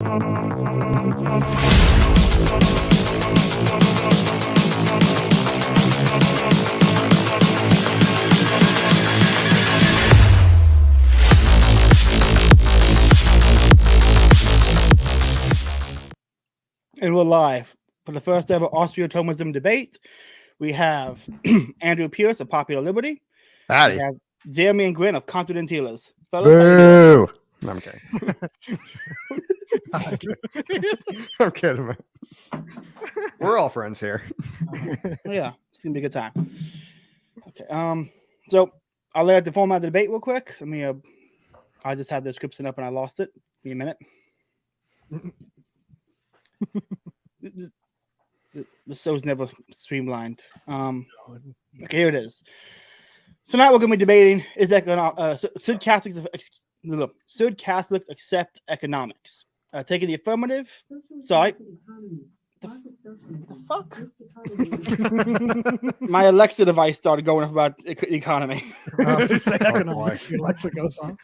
And we're live for the first ever Austro Thomism Debate. We have Andrew Pierce of Popular Liberty. Howdy. We have Jeremy and Grin of Continentals. Boo! No, I'm kidding. I'm kidding, man. We're all friends here. Yeah, it's gonna be a good time. Okay. So I'll lay out the format of the debate real quick. I just had the description up and I lost it. Give me a minute. The show's never streamlined. Okay, here it is. Tonight we're going to be debating: should Catholics accept economics? Taking the affirmative. Sorry. The fuck? My Alexa device started going off about the economy. Say economics. The Alexa goes on.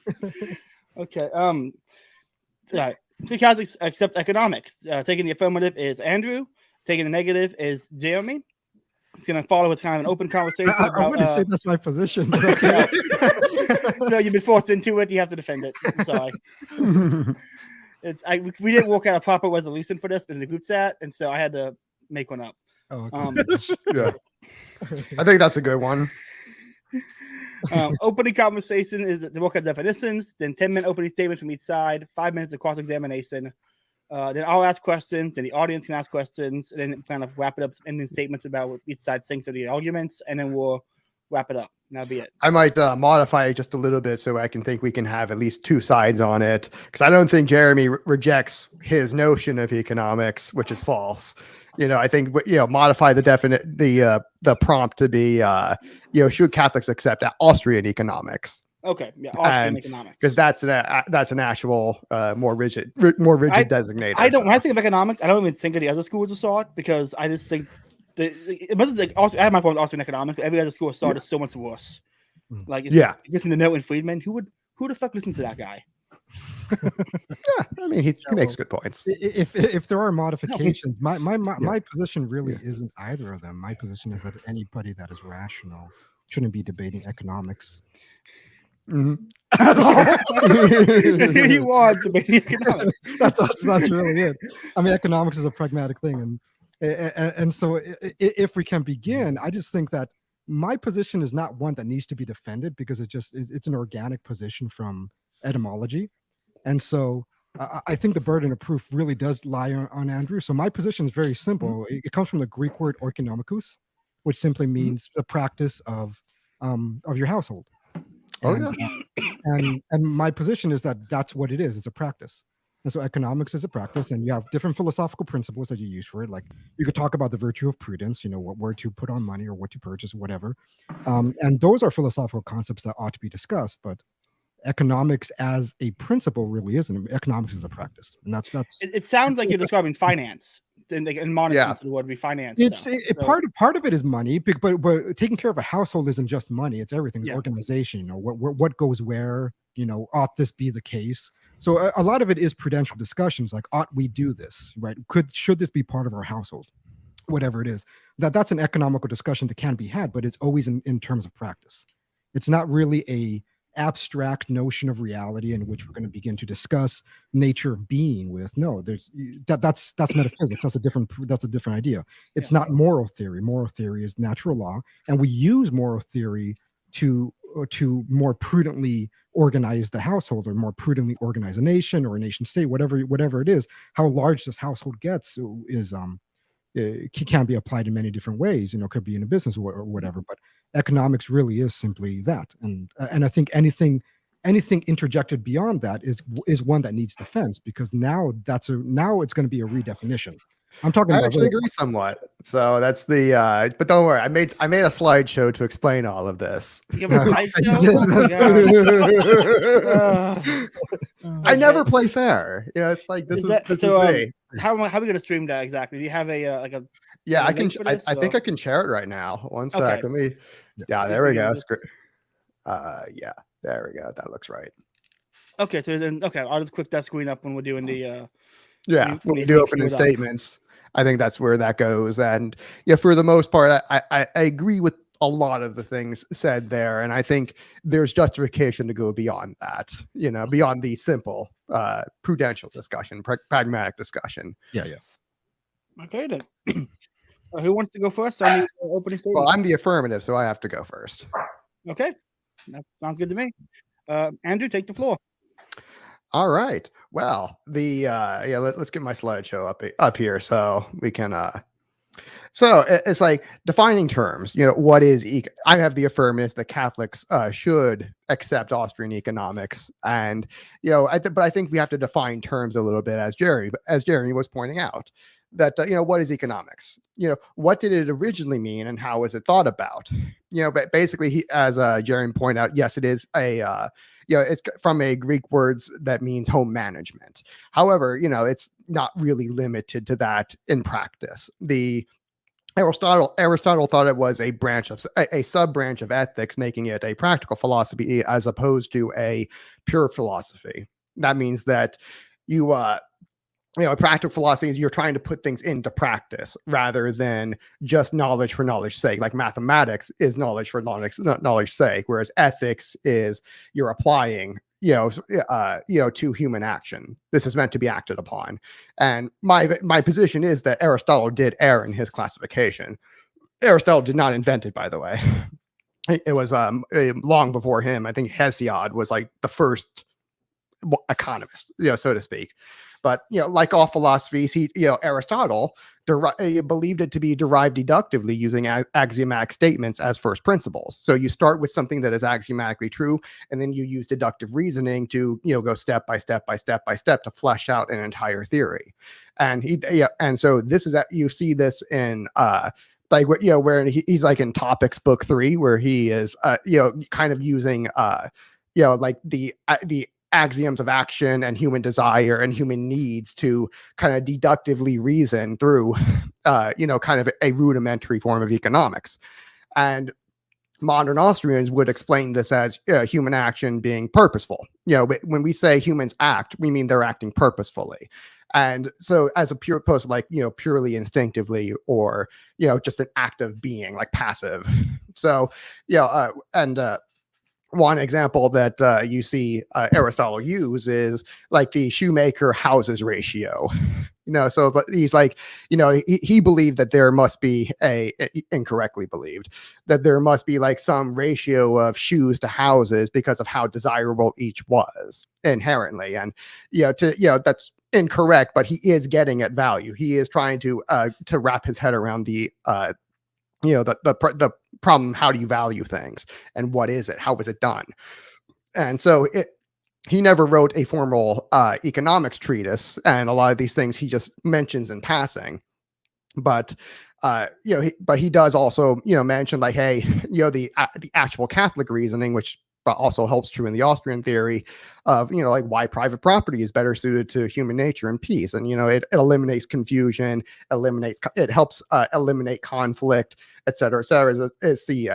Okay. Should Catholics accept economics? Taking the affirmative is Andrew. Taking the negative is Jeremy. It's going to follow with kind of an open conversation. I wouldn't say that's my position. But okay. So you've been forced into it. You have to defend it. I'm sorry. We didn't work out a proper resolution for this, but in the group chat, and so I had to make one up. Oh, okay. Yeah, I think that's a good one. Opening conversation is to work out definitions, then 10-minute opening statements from each side, 5 minutes of cross-examination. Then I'll ask questions, then the audience can ask questions, and then kind of wrap it up, ending statements about what each side thinks of the arguments, and then we'll wrap it up. And that'll be it. I might modify it just a little bit so I can think we can have at least two sides on it, because I don't think Jeremy rejects his notion of economics, which is false. I think modify the prompt to be should Catholics accept Austrian economics? Okay, yeah, Austrian economics, because that's an actual more rigid designator. When I think of economics, I don't even think of the other schools of thought, because I just think I have my point with Austrian economics. Every other school of thought is so much worse. Like just in the Milton Friedman, who the fuck listened to that guy? Yeah, I mean he makes good points. If there are modifications, my position really isn't either of them. My position is that anybody that is rational shouldn't be debating economics. Mm-hmm. You are debating economics. That's really it. I mean, economics is a pragmatic thing, and so if we can begin, I just think that my position is not one that needs to be defended, because it's an organic position from etymology. And so I think the burden of proof really does lie on Andrew. So my position is very simple. It comes from the Greek word oikonomikos, which simply means the practice of your household. And my position is that that's what it is. It's a practice. And so economics is a practice, and you have different philosophical principles that you use for it. Like you could talk about the virtue of prudence, where to put on money or what to purchase, whatever. And those are philosophical concepts that ought to be discussed. But economics as a principle really isn't. Economics is a practice, and that's. It sounds like you're describing finance. In modern sense of the word, be finance. Part of it is money, but taking care of a household isn't just money; it's everything. It's organization. What goes where. Ought this be the case? So a lot of it is prudential discussions, like ought we do this, right? Should this be part of our household? Whatever it is, that's an economical discussion that can be had, but it's always in terms of practice. It's not really a abstract notion of reality in which we're going to begin to discuss nature of being with. No, that's metaphysics. That's a different idea. It's not moral theory. Moral theory is natural law, and we use moral theory to more prudently organize the household, or more prudently organize a nation or a nation state, whatever it is. How large this household gets is can be applied in many different ways. Could be in a business or whatever. But economics really is simply that. And I think anything interjected beyond that is one that needs defense, because now it's going to be a redefinition. I'm talking. I actually agree somewhat. So that's the. But don't worry, I made a slideshow to explain all of this. You have a slideshow? I never play fair. It's like this is me. How are we going to stream that exactly? Do you have a Yeah, I can. I think I can share it right now. One sec. Let me. Yeah, there we go. Yeah, there we go. That looks right. Okay, so then I'll just click that screen up when we're doing the Yeah, when we do opening statements, I think that's where that goes. And yeah, for the most part, I agree with a lot of the things said there. And I think there's justification to go beyond that, beyond the simple prudential discussion, pragmatic discussion. Yeah. Okay, then. Who wants to go first on the opening statement? Well, I'm the affirmative, so I have to go first. Okay, that sounds good to me. Andrew, take the floor. All right. Well, let's get my slideshow up here so we can. So it's like defining terms. What is I have the affirmative that Catholics should accept Austrian economics, and but I think we have to define terms a little bit, as Jeremy was pointing out. That what is economics? What did it originally mean, and how was it thought about? But basically, as Jeremy pointed out, yes, it is it's from a Greek words that means home management. However, it's not really limited to that in practice. Aristotle thought it was a sub branch of ethics, making it a practical philosophy as opposed to a pure philosophy. That means that a practical philosophy is you're trying to put things into practice rather than just knowledge for knowledge's sake. Like mathematics is knowledge for knowledge's sake, whereas ethics is you're applying, to human action. This is meant to be acted upon. And my position is that Aristotle did err in his classification. Aristotle did not invent it, by the way. It was long before him. I think Hesiod was like the first economist, so to speak. But like all philosophies, Aristotle believed it to be derived deductively using axiomatic statements as first principles. So you start with something that is axiomatically true, and then you use deductive reasoning to go step by step to flesh out an entire theory. And and so this is you see this in where he's like in Topics Book 3, where he is kind of using like the axioms of action and human desire and human needs to kind of deductively reason through, kind of a rudimentary form of economics. And modern Austrians would explain this as human action being purposeful. When we say humans act, we mean they're acting purposefully. And so as opposed to like, purely instinctively or, just an act of being like passive. So, one example that you see Aristotle use is like the shoemaker houses ratio. So he's like, he believed that there must be incorrectly believed that there must be like some ratio of shoes to houses because of how desirable each was inherently. And, that's incorrect, but he is getting at value. He is trying to wrap his head around the problem. How do you value things, and what is it? How was it done? And so he never wrote a formal economics treatise, and a lot of these things he just mentions in passing. But he does also mention like, hey, the actual Catholic reasoning, which also helps true in the Austrian theory of like why private property is better suited to human nature and peace, and it eliminates confusion, it helps eliminate conflict, etc., etc.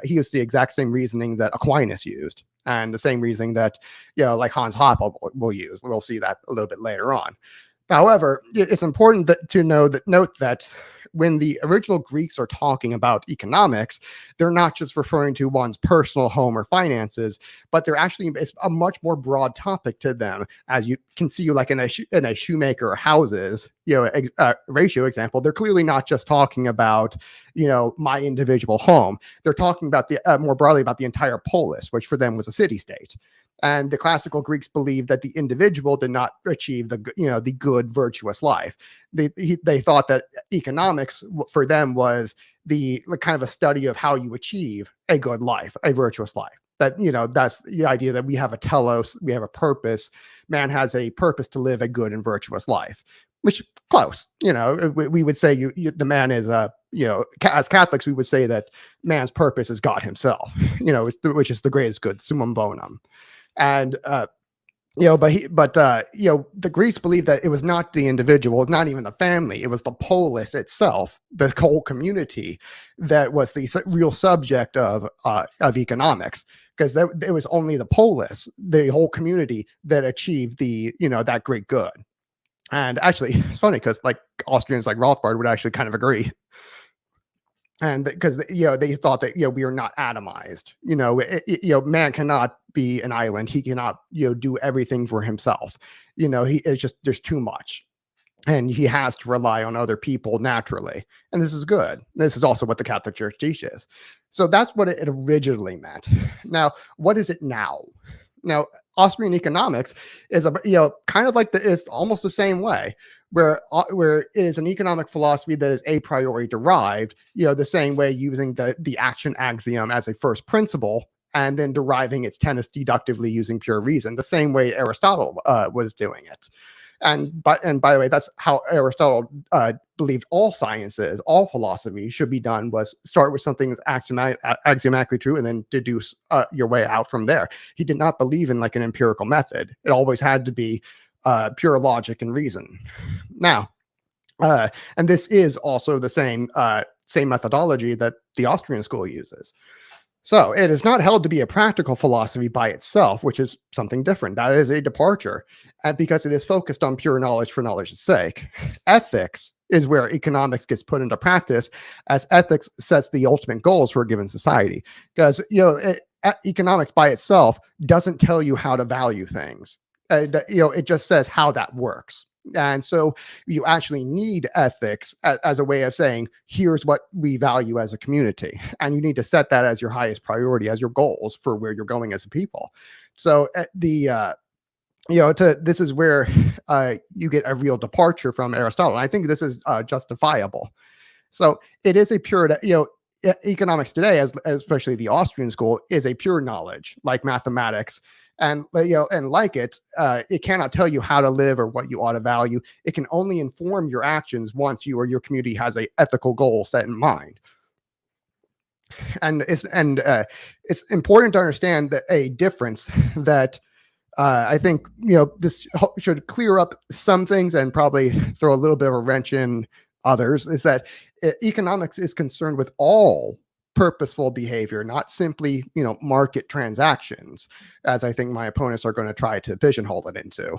He used the exact same reasoning that Aquinas used, and the same reasoning that like Hans Hoppe will use. We'll see that a little bit later on. However, it's important to note that when the original Greeks are talking about economics, they're not just referring to one's personal home or finances, but it's a much more broad topic to them. As you can see, like in a shoemaker houses, ratio example, they're clearly not just talking about, my individual home. They're talking about more broadly about the entire polis, which for them was a city-state. And the classical Greeks believed that the individual did not achieve the good, virtuous life. They thought that economics for them was the kind of a study of how you achieve a good life, a virtuous life. That, that's the idea that we have a telos, we have a purpose. Man has a purpose to live a good and virtuous life, which close. We would say the man is as Catholics, we would say that man's purpose is God himself, which is the greatest good, summum bonum. And the Greeks believed that it was not the individual, it's not even the family, it was the polis itself, the whole community, that was the real subject of economics, because it was only the polis, the whole community, that achieved that great good. And actually, it's funny because like Austrians like Rothbard would actually kind of agree. And because they thought that we are not atomized. Man cannot be an island. He cannot do everything for himself. It's just there's too much, and he has to rely on other people naturally. And this is good. This is also what the Catholic Church teaches. So that's what it originally meant. Now, what is it now? Now, Austrian economics is kind of like it's almost the same way, where it is an economic philosophy that is a priori derived, the same way using the action axiom as a first principle and then deriving its tenets deductively using pure reason, the same way Aristotle was doing it. And by the way, that's how Aristotle believed all sciences, all philosophy should be done, was start with something that's axiomatically true and then deduce your way out from there. He did not believe in like an empirical method. It always had to be pure logic and reason. Now, and this is also the same methodology that the Austrian school uses. So it is not held to be a practical philosophy by itself, which is something different. That is a departure, and because it is focused on pure knowledge for knowledge's sake. Ethics is where economics gets put into practice, as ethics sets the ultimate goals for a given society. Because economics by itself doesn't tell you how to value things. It just says how that works. And so you actually need ethics as a way of saying, here's what we value as a community. And you need to set that as your highest priority, as your goals for where you're going as a people. So this is where you get a real departure from Aristotle. And I think this is justifiable. So it is a pure, economics today, especially the Austrian school, is a pure knowledge like mathematics. And like it cannot tell you how to live or what you ought to value. It can only inform your actions once you or your community has an ethical goal set in mind. And it's important to understand that a difference that I think this should clear up some things and probably throw a little bit of a wrench in others, is that economics is concerned with all purposeful behavior, not simply market transactions, as I think my opponents are going to try to pigeonhole it into.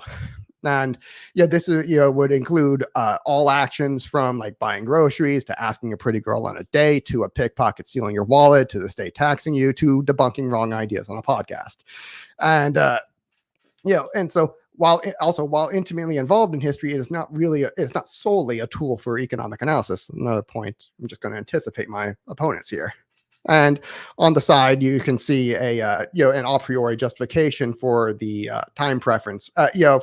And this is would include all actions from like buying groceries to asking a pretty girl on a date, to a pickpocket stealing your wallet, to the state taxing you, to debunking wrong ideas on a podcast. And and so while intimately involved in history, it's not solely a tool for economic analysis. Another point, I'm just going to anticipate my opponents here. And on the side, you can see an a priori justification for the time preference,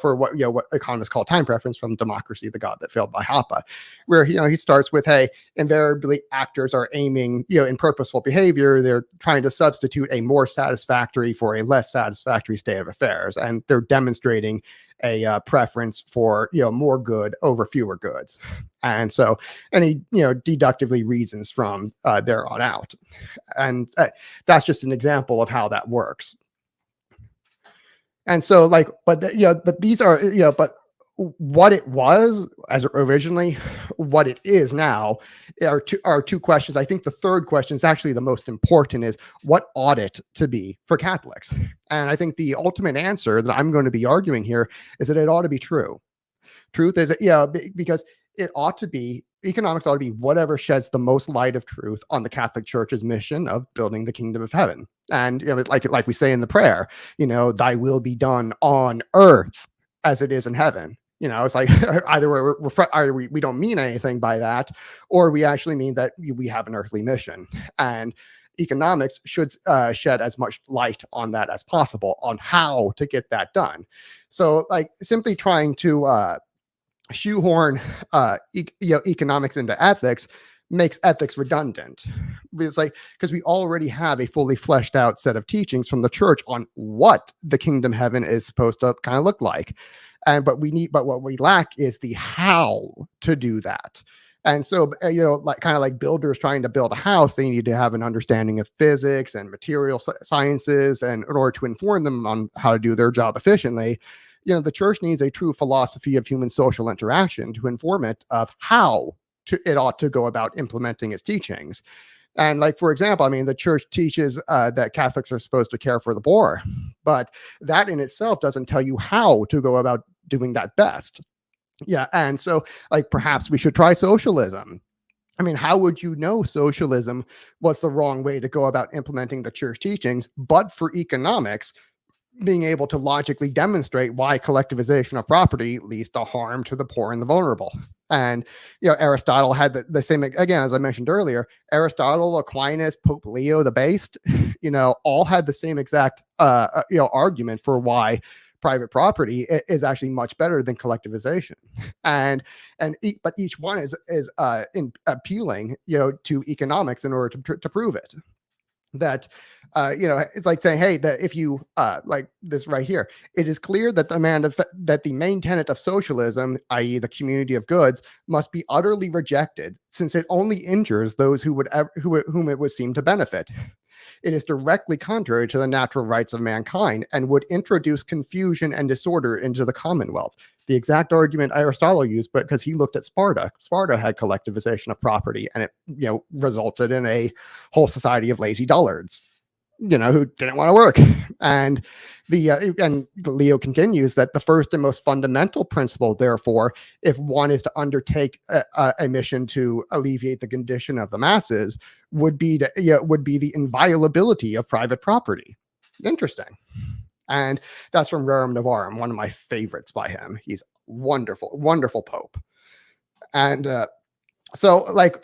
for what economists call time preference from Democracy, the God That Failed by Hoppe, where he starts with, hey, invariably actors are aiming, in purposeful behavior, they're trying to substitute a more satisfactory for a less satisfactory state of affairs, and they're demonstrating a preference for more good over fewer goods. And so, and he deductively reasons from there on out, and that's just an example of how that works. And so, like, but these are but what it was as originally, what it is now, are two questions. I think the third question is actually the most important: is what ought it to be for Catholics? And I think the ultimate answer that I'm going to be arguing here is that it ought to be true. Truth is, because it ought to be, economics ought to be whatever sheds the most light of truth on the Catholic Church's mission of building the kingdom of heaven. And like we say in the prayer, thy will be done on earth as it is in heaven. It's like either we don't mean anything by that, or we actually mean that we have an earthly mission. And economics should shed as much light on that as possible, on how to get that done. So, like, simply trying to shoehorn economics into ethics makes ethics redundant. Because we already have a fully fleshed out set of teachings from the church on what the kingdom of heaven is supposed to kind of look like. But what we lack is the how to do that. And so, like builders trying to build a house, they need to have an understanding of physics and material sciences, and in order to inform them on how to do their job efficiently, the church needs a true philosophy of human social interaction to inform it of how it ought to go about implementing its teachings. And like, for example, the church teaches that Catholics are supposed to care for the poor, but that in itself doesn't tell you how to go about doing that best. Yeah. And so, like, perhaps we should try socialism. I mean, how would you know socialism was the wrong way to go about implementing the church teachings, but for economics, being able to logically demonstrate why collectivization of property leads to harm to the poor and the vulnerable? And, Aristotle had the same, again, as I mentioned earlier, Aristotle, Aquinas, Pope Leo the Based, all had the same exact, argument for why private property is actually much better than collectivization. But each one is appealing, to economics in order to prove it. That it's like saying, hey, that if you like this right here, it is clear that that the main tenet of socialism, i.e. the community of goods, must be utterly rejected, since it only injures those whom it would seem to benefit. It is directly contrary to the natural rights of mankind and would introduce confusion and disorder into the commonwealth. The exact argument Aristotle used, but because he looked at Sparta. Sparta had collectivization of property, and it, resulted in a whole society of lazy dullards, who didn't want to work. And Leo continues that the first and most fundamental principle, therefore, if one is to undertake a mission to alleviate the condition of the masses, would be the inviolability of private property. Interesting. And that's from Rerum Novarum, one of my favorites by him. He's wonderful, wonderful pope. And so, like,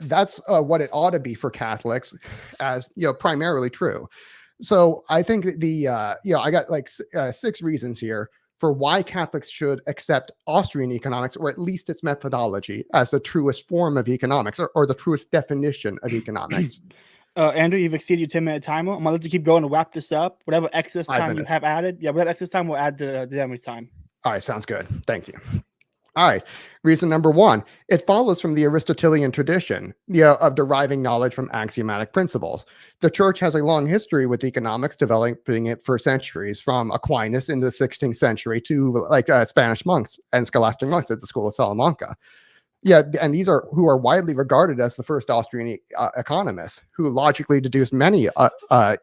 that's what it ought to be for Catholics, as primarily true. So I think I got like 6 reasons here for why Catholics should accept Austrian economics, or at least its methodology, as the truest form of economics, or the truest definition of economics. Andrew, you've exceeded your 10-minute timer. I'm gonna let you keep going to wrap this up. Whatever excess time you have added, whatever excess time we'll add to Jeremy's time. All right, sounds good. Thank you. All right. Reason number 1, it follows from the Aristotelian tradition, of deriving knowledge from axiomatic principles. The church has a long history with economics, developing it for centuries, from Aquinas in the 16th century to Spanish monks and scholastic monks at the School of Salamanca. Yeah, and these are who are widely regarded as the first Austrian economists, who logically deduced many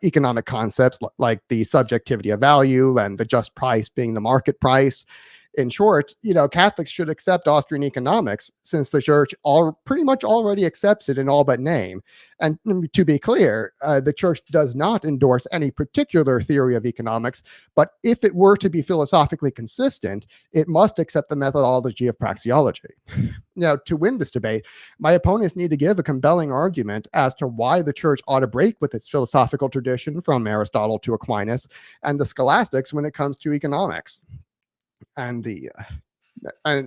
economic concepts like the subjectivity of value and the just price being the market price. In short, Catholics should accept Austrian economics, since the church pretty much already accepts it in all but name. And to be clear, the church does not endorse any particular theory of economics, but if it were to be philosophically consistent, it must accept the methodology of praxeology. Now, to win this debate, my opponents need to give a compelling argument as to why the church ought to break with its philosophical tradition from Aristotle to Aquinas and the scholastics when it comes to economics. And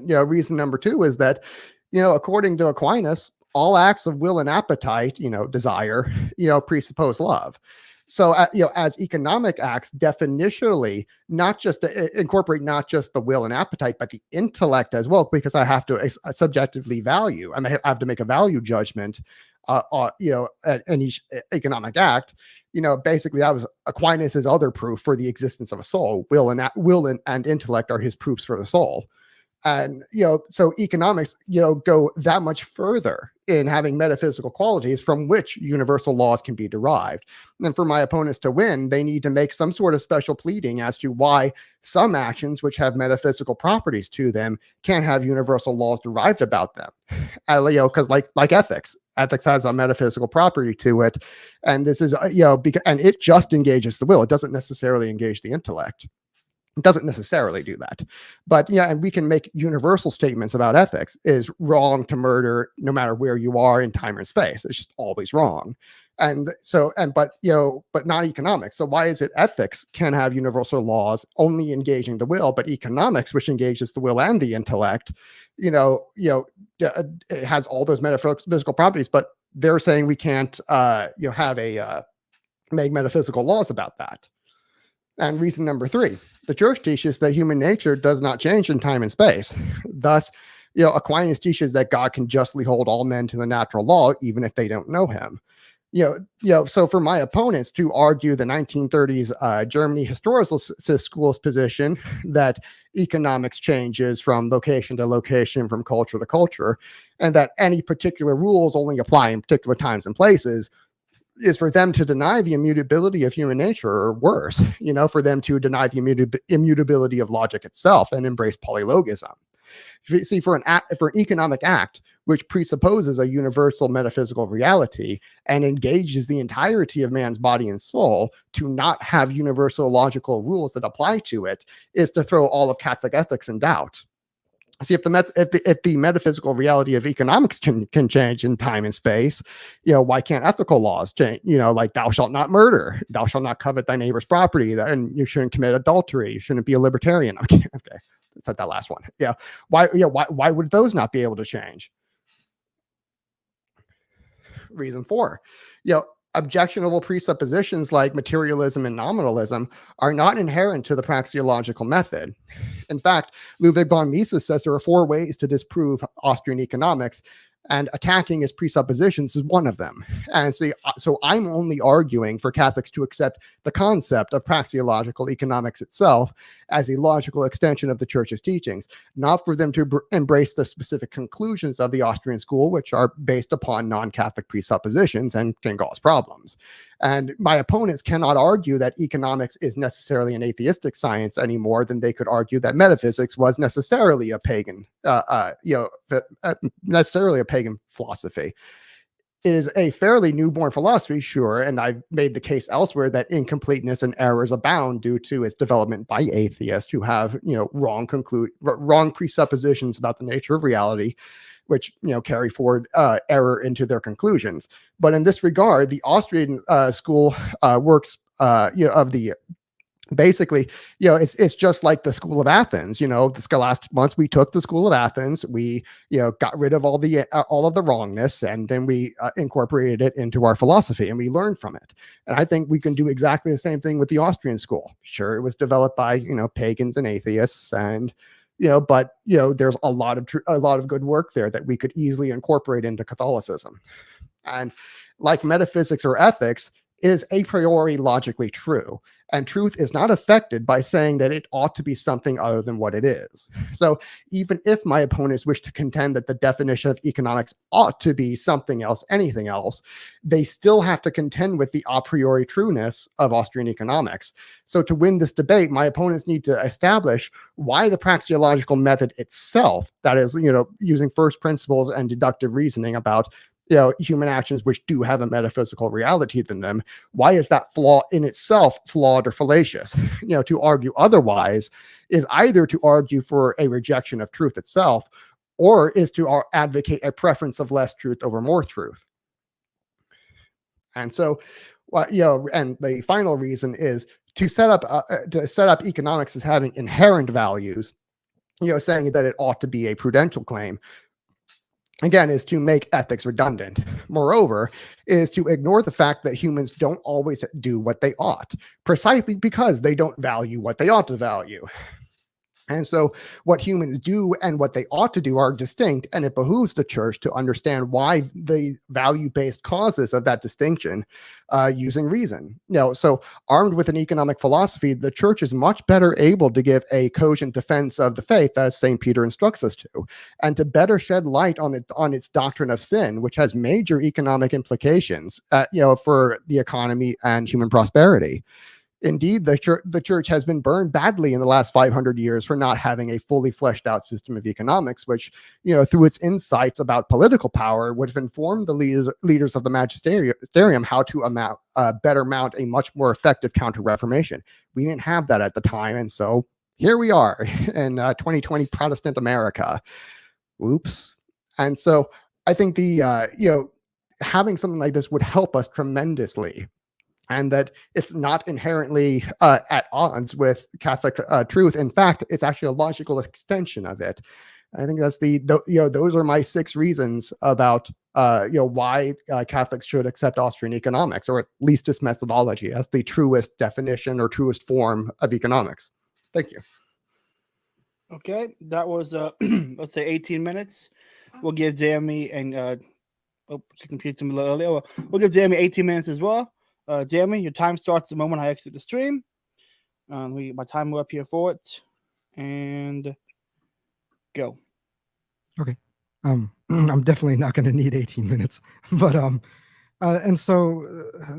reason number 2 is that, according to Aquinas, all acts of will and appetite, desire, presuppose love. So, as economic acts, definitionally, not just incorporate not just the will and appetite, but the intellect as well, because I have to subjectively value. I have to make a value judgment, in each economic act. Basically, that was Aquinas' other proof for the existence of a soul. Will and intellect are his proofs for the soul. And, so economics, go that much further in having metaphysical qualities from which universal laws can be derived. And for my opponents to win, they need to make some sort of special pleading as to why some actions which have metaphysical properties to them can't have universal laws derived about them. Because like ethics has a metaphysical property to it. And this is, and it just engages the will. It doesn't necessarily engage the intellect. It doesn't necessarily do that. But and we can make universal statements about ethics. It is wrong to murder no matter where you are in time or space. It's just always wrong. But not economics. So why is it ethics can have universal laws only engaging the will, but economics, which engages the will and the intellect, it has all those metaphysical properties, but they're saying we can't make metaphysical laws about that. And reason number 3, the church teaches that human nature does not change in time and space. Thus, Aquinas teaches that God can justly hold all men to the natural law, even if they don't know him. So for my opponents to argue the 1930s Germany historical school's position that economics changes from location to location, from culture to culture, and that any particular rules only apply in particular times and places, is for them to deny the immutability of human nature, or worse, for them to deny the immutability of logic itself and embrace polylogism. See, for an economic act which presupposes a universal metaphysical reality and engages the entirety of man's body and soul, to not have universal logical rules that apply to it is to throw all of Catholic ethics in doubt. See, if the metaphysical reality of economics can change in time and space, why can't ethical laws change? Like thou shalt not murder, thou shalt not covet thy neighbor's property, and you shouldn't commit adultery, you shouldn't be a libertarian. Okay, let's set that last one. Why would those not be able to change? Reason 4, objectionable presuppositions like materialism and nominalism are not inherent to the praxeological method. In fact, Ludwig von Mises says there are 4 ways to disprove Austrian economics, and attacking his presuppositions is one of them. And so I'm only arguing for Catholics to accept the concept of praxeological economics itself as a logical extension of the Church's teachings, not for them to embrace the specific conclusions of the Austrian school, which are based upon non-Catholic presuppositions and can cause problems. And my opponents cannot argue that economics is necessarily an atheistic science any more than they could argue that metaphysics was necessarily a pagan, philosophy. It is a fairly newborn philosophy, sure, and I've made the case elsewhere that incompleteness and errors abound due to its development by atheists who have, wrong presuppositions about the nature of reality, which carry forward error into their conclusions. But in this regard, the Austrian school works of the basically, it's just like the School of Athens. The scholastic, once we took the School of Athens, we got rid of all of the wrongness, and then we incorporated it into our philosophy, and we learned from it. And I think we can do exactly the same thing with the Austrian school. Sure, it was developed by pagans and atheists, and but there's a lot of good work there that we could easily incorporate into Catholicism. And like metaphysics or ethics, it is a priori logically true. And truth is not affected by saying that it ought to be something other than what it is. So even if my opponents wish to contend that the definition of economics ought to be something else, anything else, they still have to contend with the a priori trueness of Austrian economics. So to win this debate, my opponents need to establish why the praxeological method itself, that is, using first principles and deductive reasoning about human actions which do have a metaphysical reality in them, why is that flaw in itself flawed or fallacious? To argue otherwise is either to argue for a rejection of truth itself, or is to advocate a preference of less truth over more truth. And so, and the final reason is to set up economics as having inherent values, saying that it ought to be a prudential claim, again, is to make ethics redundant. Moreover, it is to ignore the fact that humans don't always do what they ought, precisely because they don't value what they ought to value. And so what humans do and what they ought to do are distinct, and it behooves the Church to understand why the value-based causes of that distinction using reason. So armed with an economic philosophy, the Church is much better able to give a cogent defense of the faith, as St. Peter instructs us to, and to better shed light on its doctrine of sin, which has major economic implications, for the economy and human prosperity. Indeed, the church has been burned badly in the last 500 years for not having a fully fleshed out system of economics, which, through its insights about political power, would have informed the leaders of the magisterium how to better mount a much more effective counter-reformation. We didn't have that at the time, and so here we are in 2020 Protestant America. Oops. And so I think having something like this would help us tremendously. And that it's not inherently at odds with Catholic truth. In fact, it's actually a logical extension of it. I think that's those are my 6 reasons about why Catholics should accept Austrian economics, or at least its methodology, as the truest definition or truest form of economics. Thank you. Okay, that was let's say 18 minutes. We'll give Jeremy and his computer's a little earlier. We'll give Jeremy 18 minutes as well. Jeremy, your time starts the moment I exit the stream. My timer up here for it, and go. Okay. I'm definitely not going to need 18 minutes, but and so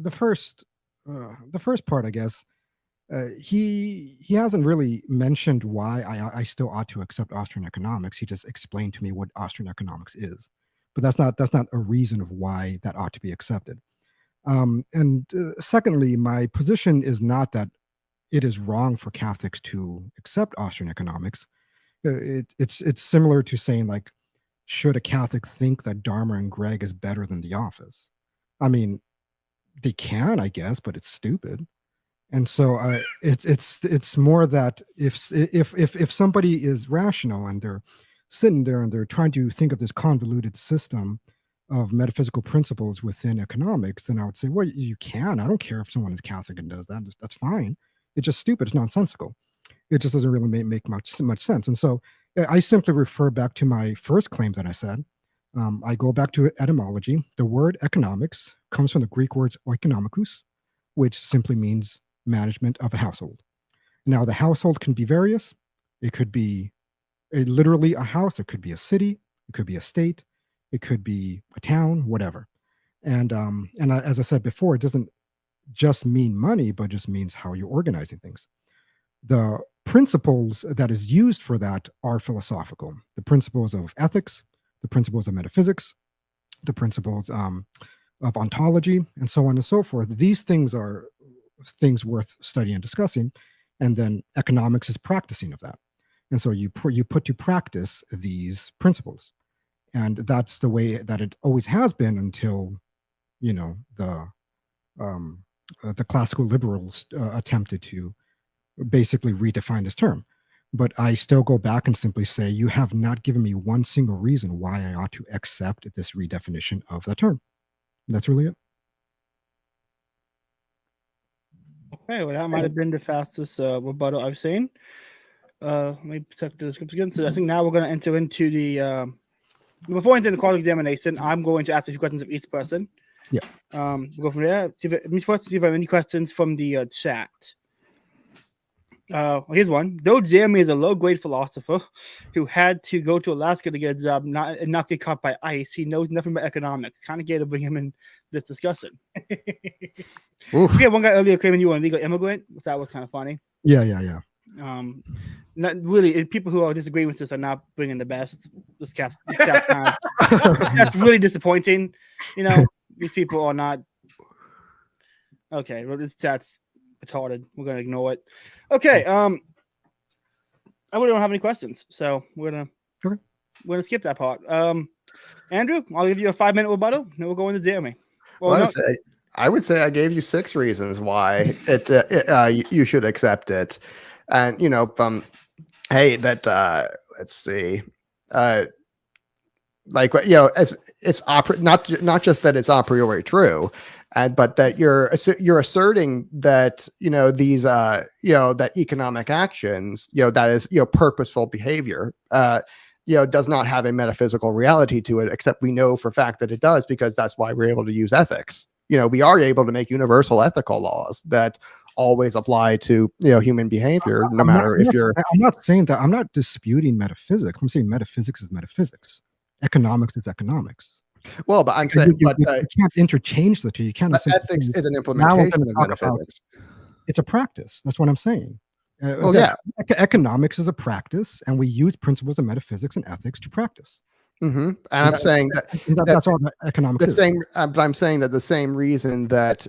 the first part, I guess, he hasn't really mentioned why I still ought to accept Austrian economics. He just explained to me what Austrian economics is, but that's not a reason of why that ought to be accepted. And secondly, my position is not that it is wrong for Catholics to accept Austrian economics. It's similar to saying, like, should a Catholic think that Dharma and Greg is better than The Office? I mean, they can, I guess, but it's stupid. And so it's more that if somebody is rational and they're sitting there and they're trying to think of this convoluted system of metaphysical principles within economics, then I would say, well, you can. I don't care if someone is Catholic and does that. That's fine. It's just stupid. It's nonsensical. It just doesn't really make much sense. And so I simply refer back to my first claim that I said. I go back to etymology. The word economics comes from the Greek words oikonomikos, which simply means management of a household. Now, the household can be various. It could be literally a house. It could be a city. It could be a state. It could be a town, whatever. And as I said before, it doesn't just mean money, but just means how you're organizing things. The principles that is used for that are philosophical. The principles of ethics, the principles of metaphysics, the principles of ontology, and so on and so forth. These things are things worth studying and discussing, and then economics is practicing of that. And so you put to practice these principles, and that's the way that it always has been until, the classical liberals attempted to basically redefine this term. But I still go back and simply say, you have not given me one single reason why I ought to accept this redefinition of the term. That's really it. Okay, well, that might have been the fastest rebuttal I've seen. Let me check the description again. So I think now we're going to enter into the before entering the quality examination, I'm going to ask a few questions of each person. Yeah. We'll go from there. See if I have any questions from the chat. Here's one. Though Jeremy is a low-grade philosopher who had to go to Alaska to get a job and not get caught by ICE, he knows nothing about economics. Kind of get to bring him in this discussion. We had one guy earlier claiming you were an illegal immigrant. That was kind of funny. Yeah. Not really. People who are disagreeing with this are not bringing the best. This cat's kind of, that's really disappointing. These people are not. Okay, well, this chat's retarded. We're gonna ignore it. Okay. I really don't have any questions, so we're gonna skip that part. Andrew, I'll give you a 5-minute rebuttal, and we'll go into Jeremy. I would say I gave you 6 reasons why you should accept it, and let's see, it's not just that it's a priori true, but that you're asserting that these that economic actions that is purposeful behavior does not have a metaphysical reality to it, except we know for a fact that it does, because that's why we're able to use ethics. We are able to make universal ethical laws that always apply to human behavior, no matter if you're. I'm not saying that. I'm not disputing metaphysics. I'm saying metaphysics is metaphysics. Economics is economics. Well, but I'm saying, you can't interchange the two. You can't. Ethics is an implementation of metaphysics. It's a practice. That's what I'm saying. Yeah. Economics is a practice, and we use principles of metaphysics and ethics to practice. Mm-hmm. And I'm saying that's all that economics is. I'm saying that the same reason that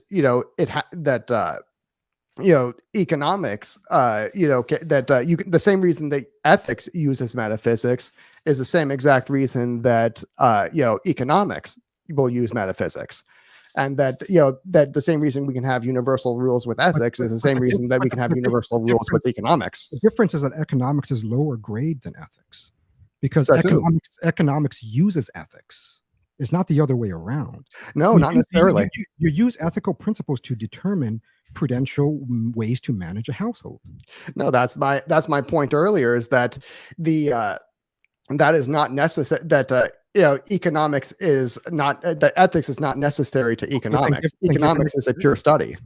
economics, the same reason that ethics uses metaphysics is the same exact reason that economics will use metaphysics, and that that the same reason we can have universal rules with ethics is the same reason that we can have universal rules with economics. The difference is that economics is lower grade than ethics, because economics uses ethics. It's not the other way around. No, not necessarily. You use ethical principles to determine prudential ways to manage a household. No, that's my point earlier, is that that is not necessary, that economics is not, that ethics is not necessary to economics. Economics is a pure study.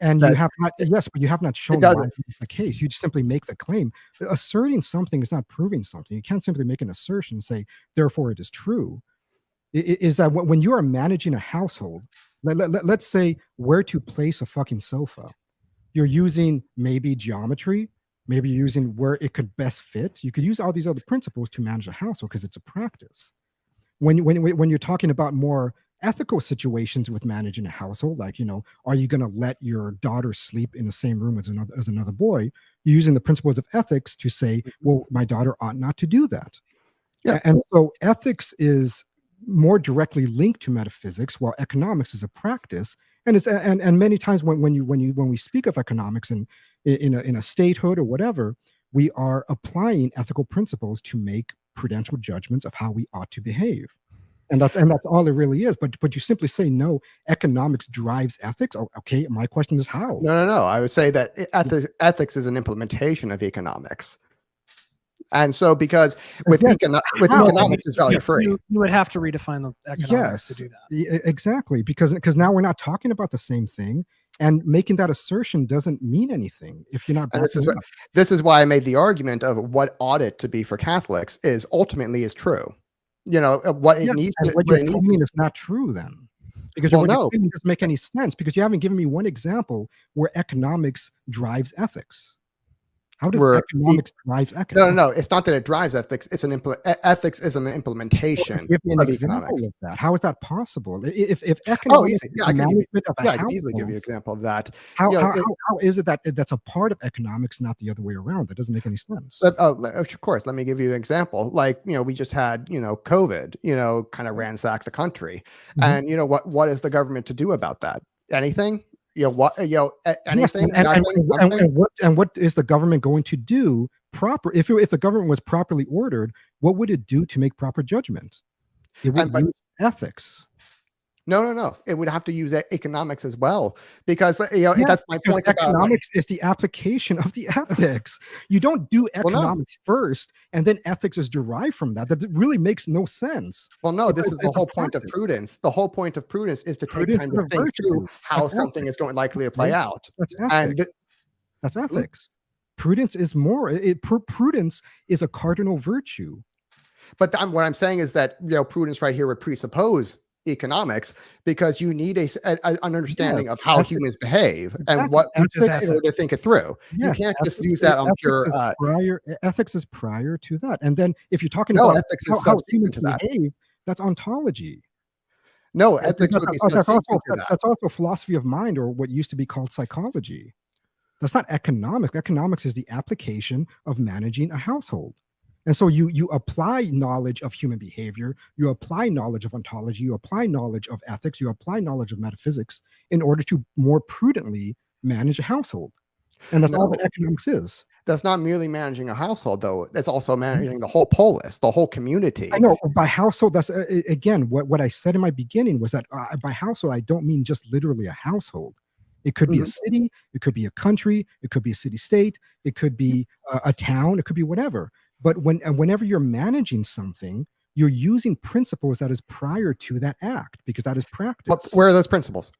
And you have not, yes, but you have not shown why it's the case. You just simply make the claim. Asserting something is not proving something. You can't simply make an assertion and say, therefore it is true. Is that when you are managing a household, let's say where to place a fucking sofa. you're using maybe geometry, maybe using where it could best fit. You could use all these other principles to manage a household because it's a practice. When you're talking about more ethical situations with managing a household, like, are you going to let your daughter sleep in the same room as another boy? You're using the principles of ethics to say, well, my daughter ought not to do that. Yeah. And so ethics is more directly linked to metaphysics, while economics is a practice. And it's and many times when we speak of economics and in a statehood or whatever, we are applying ethical principles to make prudential judgments of how we ought to behave. And that's all it really is. But you simply say, no, economics drives ethics. Oh, okay, my question is how? No. I would say that ethics is an implementation of economics. And so, because with economics, it's value free. You would have to redefine the economics to do that. Exactly, because now we're not talking about the same thing, and making that assertion doesn't mean anything if you're not. This is why I made the argument of what ought it to be for Catholics is ultimately is true. What it needs to. What you're saying is not true then, because what you're saying doesn't make any sense, because you haven't given me one example where economics drives ethics. How does economics drive economics? No. It's not that it drives ethics. It's ethics is an implementation of economics. Of that. How is that possible? If economics, I can easily give you an example of that. How is it that that's a part of economics, not the other way around? That doesn't make any sense. Of course, let me give you an example. Like, we just had COVID, kind of ransack the country, and what is the government to do about that? Anything? Anything? And what is the government going to do if the government was properly ordered? What would it do to make proper judgment? It would use ethics. No. It would have to use economics as well, because that's my point. Economics is the application of the ethics. You don't do economics first, and then ethics is derived from that. That really makes no sense. Well, no, this is the whole point of prudence. The whole point of prudence is to take time to think through how something is likely to play out. That's ethics. That's ethics. Prudence is more. Prudence is a cardinal virtue. But what I'm saying is that prudence right here would presuppose economics, because you need an understanding of how humans behave and what in order to think it through. You can't just use that on pure ethics is prior to that. And then if you're talking about ethics how humans behave, that's ontology. No, ethics would be that's also philosophy of mind, or what used to be called psychology. That's not economics. Economics is the application of managing a household. And so you apply knowledge of human behavior, you apply knowledge of ontology, you apply knowledge of ethics, you apply knowledge of metaphysics in order to more prudently manage a household. And that's all that economics is. That's not merely managing a household, though. That's also managing the whole polis, the whole community. I know. By household, that's again, what I said in my beginning was that by household, I don't mean just literally a household. It could be a city, it could be a country, it could be a city-state, it could be a town, it could be whatever. But whenever you're managing something, you're using principles that is prior to that act, because that is practice. But where are those principles?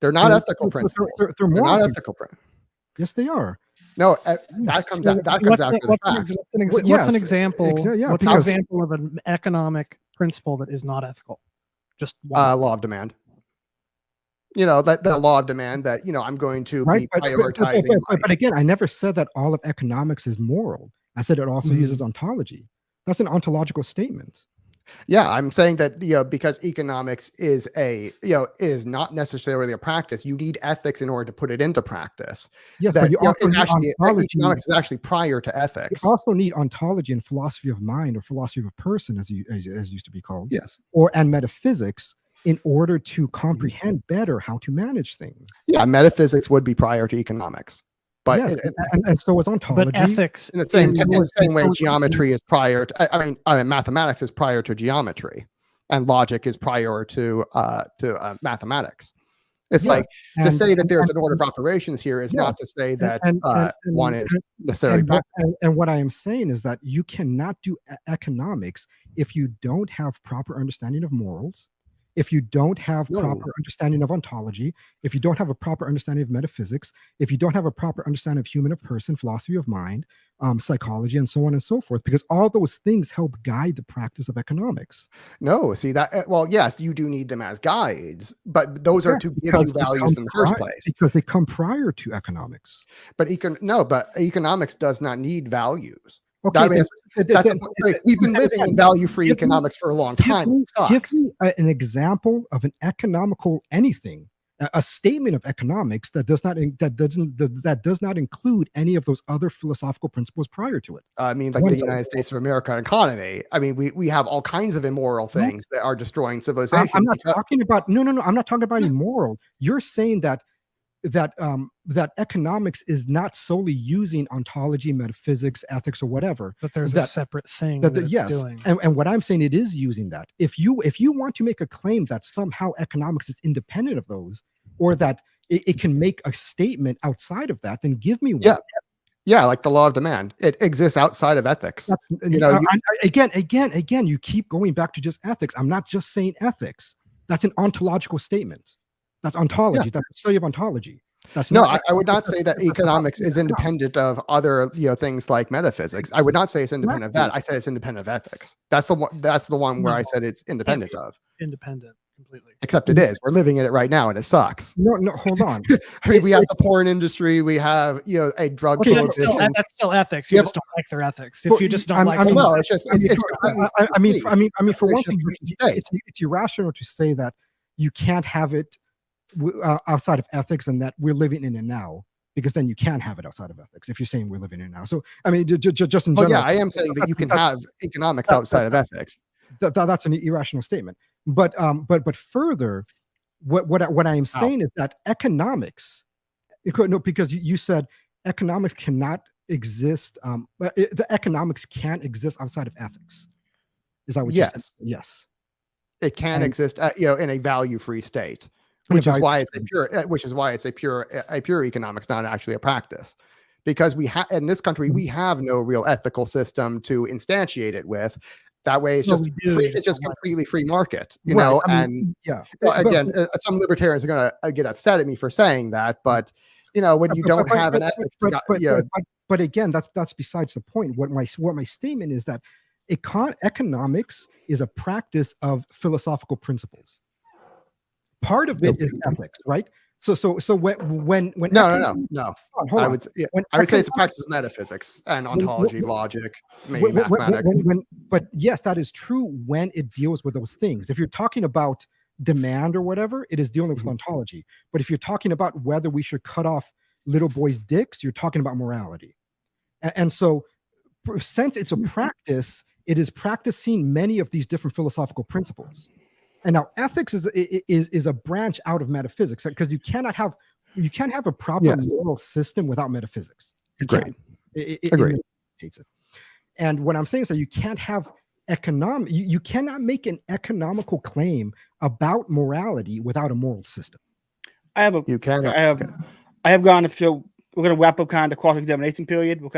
They're not ethical principles. They're not ethical principles. Yes, they are. No, that comes after the fact. What's an example? What's an example of an economic principle that is not ethical? Just law of demand. That the law of demand that, I'm going to be prioritizing. But again, I never said that all of economics is moral. I said it also uses ontology. That's an ontological statement. Yeah, I'm saying that, because economics is is not necessarily a practice. You need ethics in order to put it into practice. Yes, but economics is actually prior to ethics. You also need ontology and philosophy of mind, or philosophy of a person, as used to be called. Yes. And metaphysics, in order to comprehend better how to manage things. Yeah, metaphysics would be prior to economics. But yes, and so is ontology. But ethics, in the same way, geometry is prior to. I mean, mathematics is prior to geometry, and logic is prior to mathematics. It's to say that there's an order of operations here is not to say that one is necessarily. And what I am saying is that you cannot do economics if you don't have proper understanding of morals, if you don't have proper understanding of ontology, if you don't have a proper understanding of metaphysics, if you don't have a proper understanding of human of person, philosophy of mind, psychology, and so on and so forth, because all those things help guide the practice of economics. No, see that, well, yes, you do need them as guides, but those are to give you values in the first place. Because they come prior to economics. But economics does not need values. Okay, we've been living in value-free economics for a long time. Give me an example of an economical anything, a statement of economics that does not include any of those other philosophical principles prior to it. I mean, like the United States of America economy. I mean, we have all kinds of immoral things that are destroying civilization. I'm not talking about no. I'm not talking about immoral. You're saying that economics is not solely using ontology, metaphysics, ethics, or whatever. But there's a separate thing yes, doing. And what I'm saying, it is using that. If you want to make a claim that somehow economics is independent of those, or that it can make a statement outside of that, then give me one. Yeah, like the law of demand. It exists outside of ethics. Again, you keep going back to just ethics. I'm not just saying ethics. That's an ontological statement. That's ontology. That's a study of ontology. I would not say that economics is independent of other things like metaphysics. I would not say it's independent of that. I said it's independent of ethics. That's the one where I said it's independent of. Independent completely. Except it is. We're living in it right now, and it sucks. No, hold on. I mean, we have the porn industry. We have a drug prohibition. That's still ethics. You just don't like their ethics. If you just don't like, no, it's just. I mean, for one thing, it's irrational to say that you can't have it outside of ethics, and that we're living in it now, because then you can't have it outside of ethics if you're saying we're living in it now. So I mean, just in general, I am saying that you can have economics outside of ethics. That's an irrational statement. But further, what I am saying is that economics, because you said economics cannot exist. The economics can't exist outside of ethics. Is that what you said? Yes, it can exist, in a value-free state. Which is why it's a pure economics, not actually a practice, because in this country we have no real ethical system to instantiate it with. That way, it's just completely free market, Again, some libertarians are going to get upset at me for saying that, but when you don't have an ethics, but again, that's besides the point. What my statement is that economics is a practice of philosophical principles. Part of it is ethics, right? So when no. I would say it's a practice of metaphysics and ontology, logic, maybe mathematics. But yes, that is true when it deals with those things. If you're talking about demand or whatever, it is dealing with ontology. But if you're talking about whether we should cut off little boys' dicks, you're talking about morality. And so, since it's a practice, it is practicing many of these different philosophical principles. And now ethics is a branch out of metaphysics, because you can't have a proper moral system without metaphysics. Agreed. It hates it. And what I'm saying is that you can't have you cannot make an economical claim about morality without a moral system. I have gone. If we're going to wrap up kind of cross-examination period, we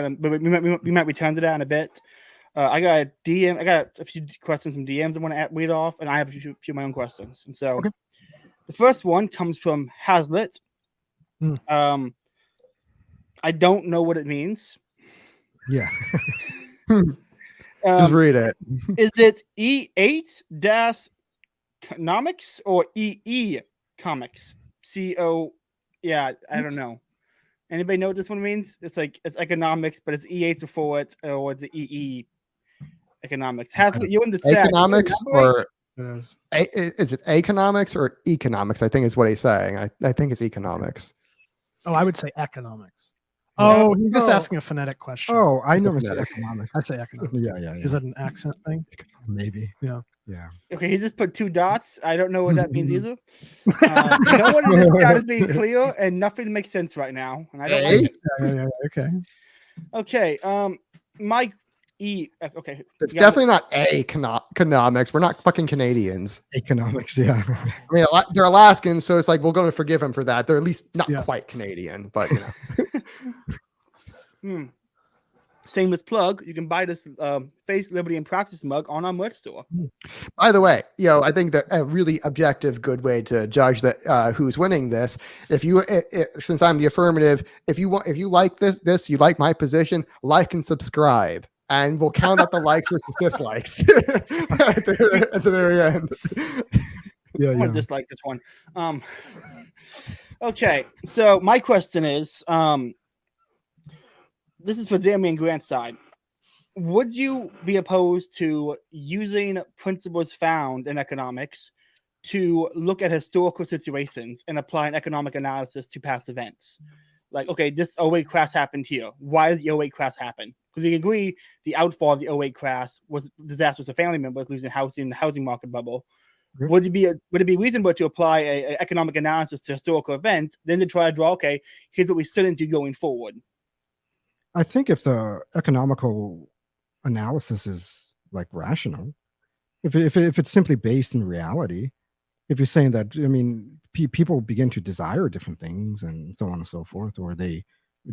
might return to that in a bit. I got a DM. I got a few questions from DMs I want to read off, and I have a few of my own questions. And so, the first one comes from Hazlitt. I don't know what it means. Yeah. Just read it. Is it E8 comics or EE comics? Yeah, I don't know. Anybody know what this one means? It's economics, but it's E8 before it, or it's EE. Economics. Hazlitt, you in the chat. Economics, or is it economics or economics? I think is what he's saying. I think it's economics. Oh, I would say economics. Oh, he's just asking a phonetic question. Oh, I never said economics. I say economics. Yeah. Is that an accent thing? Maybe. Yeah. Okay, he just put 2 dots. I don't know what that means either. No one in this chat is being clear, and nothing makes sense right now. And I don't like it. Okay. Okay. Mike. Okay. It's definitely not economics. We're not fucking Canadians. Economics, yeah. I mean, they're Alaskans, so it's like we're going to forgive them for that. They're at least not quite Canadian, but Same with plug. You can buy this Faith, Liberty, and Practice mug on our merch store. By the way, I think that a really objective, good way to judge that who's winning this. If you, since I'm the affirmative, if you like this, you like my position, like and subscribe, and we'll count up the likes versus dislikes at the very end. I want to dislike this one. Okay, so my question is, this is for Jeremy and Grant's side. Would you be opposed to using principles found in economics to look at historical situations and apply an economic analysis to past events? Like, okay, this 08 crash happened here. Why did the 08 crash happen? Because we agree the outfall of the 08 crash was disastrous to family members losing housing in the housing market bubble. Mm-hmm. Would it be reasonable to apply an economic analysis to historical events, then to try to draw, okay, here's what we shouldn't do going forward? I think if the economical analysis is like rational, if it's simply based in reality, if you're saying that, I mean, people begin to desire different things and so on and so forth, or they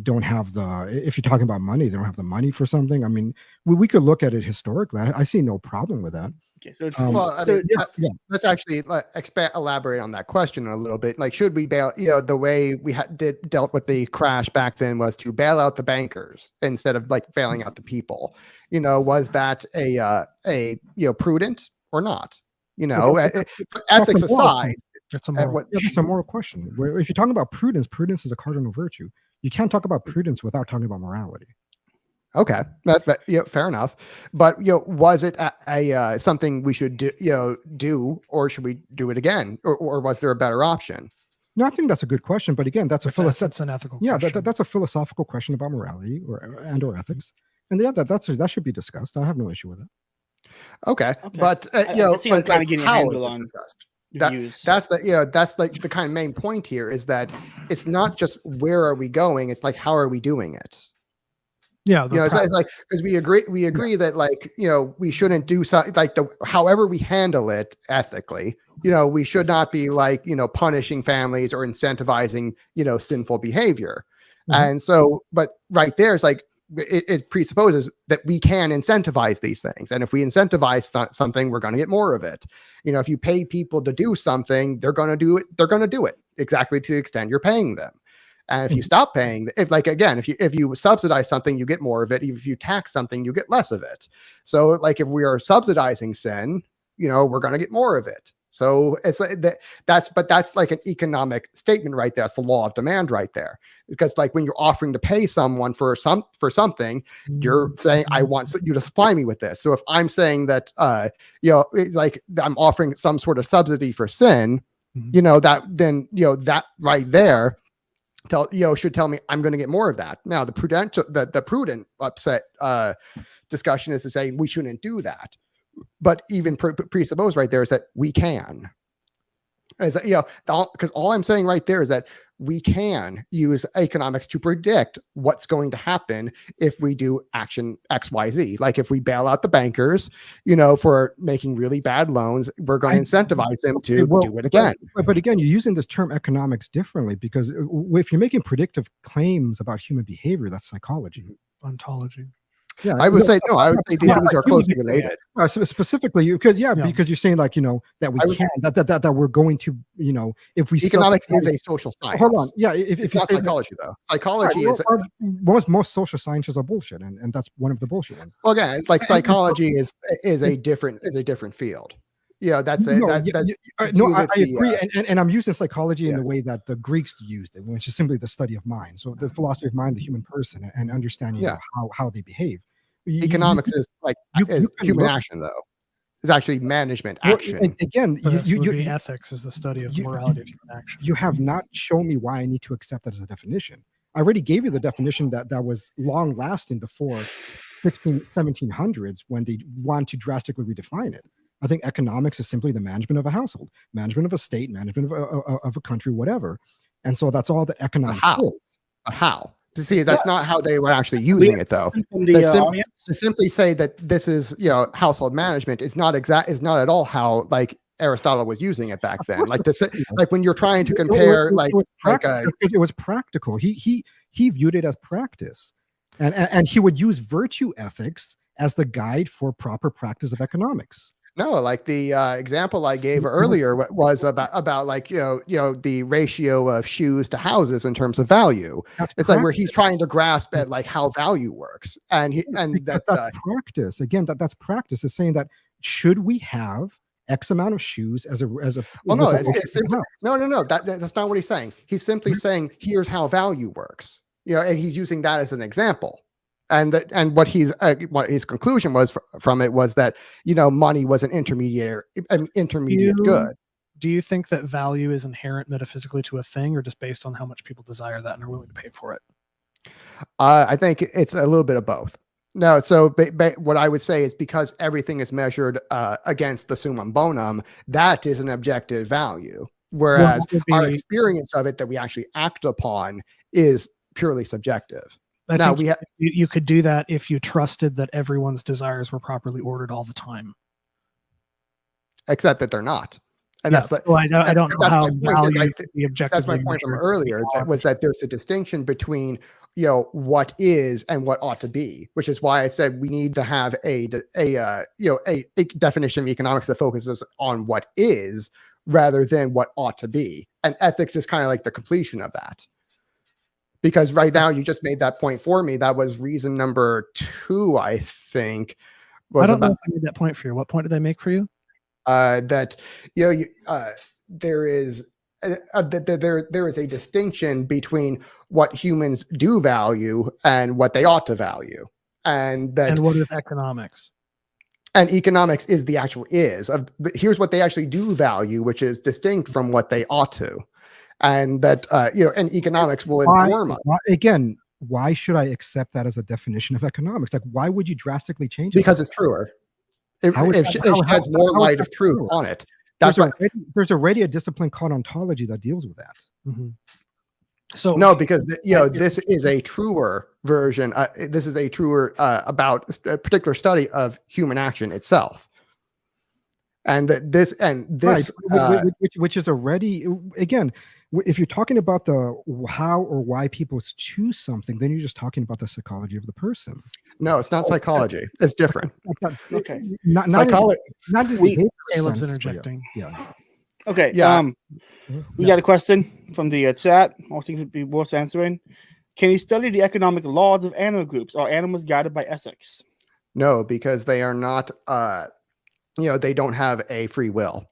don't have if you're talking about money, they don't have the money for something. I mean, we could look at it historically. I see no problem with that. Okay, so let's actually elaborate on that question a little bit. Like, should we bail? The way we dealt with the crash back then was to bail out the bankers instead of like bailing out the people. Was that a prudent or not? Ethics aside, that's a moral question. Where if you're talking about prudence is a cardinal virtue. You can't talk about prudence without talking about morality. Okay, that's fair enough. But was it a something we should do, or should we do it again, or was there a better option? No, I think that's a good question. But again, that's an ethical. Yeah, question. That's a philosophical question about morality or ethics, and that should be discussed. I have no issue with it. Okay. But kind of getting a handle on that's like the kind of main point here is that it's not just where are we going, it's like how are we doing it. Yeah, it's like because we agree that like we shouldn't do something like however we handle it ethically. We should not be like punishing families or incentivizing sinful behavior. Mm-hmm. And so, but right there is like it presupposes that we can incentivize these things, and if we incentivize something, we're going to get more of it. If you pay people to do something, they're going to do it. They're going to do it exactly to the extent you're paying them. And if you stop paying, if you subsidize something, you get more of it. If you tax something, you get less of it. So like if we are subsidizing sin, we're going to get more of it. So it's like that's like an economic statement right there. That's the law of demand right there. Because like when you're offering to pay someone for something, you're saying, I want you to supply me with this. So if I'm saying that, it's like I'm offering some sort of subsidy for sin, that right there should tell me I'm going to get more of that. Now the prudent upset discussion is to say we shouldn't do that, but even presuppose right there is that we can. Is that, because all I'm saying right there is that we can use economics to predict what's going to happen if we do action XYZ. Like if we bail out the bankers, for making really bad loans, we're going to incentivize them to do it again. But again, you're using this term economics differently because if you're making predictive claims about human behavior, that's psychology. Ontology. Yeah, I would say these are closely related. So specifically, because you're saying like that we can that we're going to if we economics is a social science. Hold on, yeah, if it's not psychology though. Psychology is most social sciences are bullshit, and that's one of the bullshit ones. Well, again, it's like psychology is a different field. That's it. I agree, and I'm using psychology in the way that the Greeks used it, which is simply the study of mind. So the philosophy of mind, the human person, and understanding how they behave. Economics is like human action, though. It's actually management action. Well, again, ethics is the study of morality of human action. You have not shown me why I need to accept that as a definition. I already gave you the definition that was long lasting before 1700s when they want to drastically redefine it. I think economics is simply the management of a household, management of a state, management of a country, whatever. And so that's all that economics is. How? To see, that's not how they were actually using it, though. To simply say that this is, household management is not at all how like Aristotle was using it back then. Like when you're trying to compare, it was practical. He viewed it as practice. And he would use virtue ethics as the guide for proper practice of economics. No, like the example I gave earlier was about like the ratio of shoes to houses in terms of value. It's like where he's trying to grasp at like how value works, and that's practice. Again, that's practice. Is saying that should we have X amount of shoes as a well, no, it's simply, no. That's not what he's saying. He's simply saying here's how value works. And he's using that as an example. And what his conclusion was from it was that money was an intermediate good. Do you think that value is inherent metaphysically to a thing, or just based on how much people desire that and are willing to pay for it? I think it's a little bit of both. No, so what I would say is because everything is measured against the summum bonum, that is an objective value, whereas our experience of it that we actually act upon is purely subjective. I think you could do that if you trusted that everyone's desires were properly ordered all the time. Except that they're not. And I don't know how value the objective. That's my point from earlier. Was that there's a distinction between what is and what ought to be, which is why I said we need to have a definition of economics that focuses on what is rather than what ought to be. And ethics is kind of like the completion of that. Because right now you just made that point for me. That was reason number 2, I think. I don't know if I made that point for you. What point did I make for you? That there is a distinction between what humans do value and what they ought to value, and what is economics? And economics is the actual here's what they actually do value, which is distinct from what they ought to. And that, and economics will inform us. Again, why should I accept that as a definition of economics? Like, why would you drastically change it? Because it's truer. It sheds more light of truth on it. There's already a discipline called ontology that deals with that. Mm-hmm. So no, because this is a truer version. This is a truer about a particular study of human action itself. And which is already, again, if you're talking about the how or why people choose something, then you're just talking about the psychology of the person. No, it's not psychology. It's different. Okay. Not psychology. Caleb's interjecting. Yeah. Okay. Yeah. We got a question from the chat. I think it would be worth answering. Can you study the economic laws of animal groups? Are animals guided by ethics? No, because they are not. They don't have a free will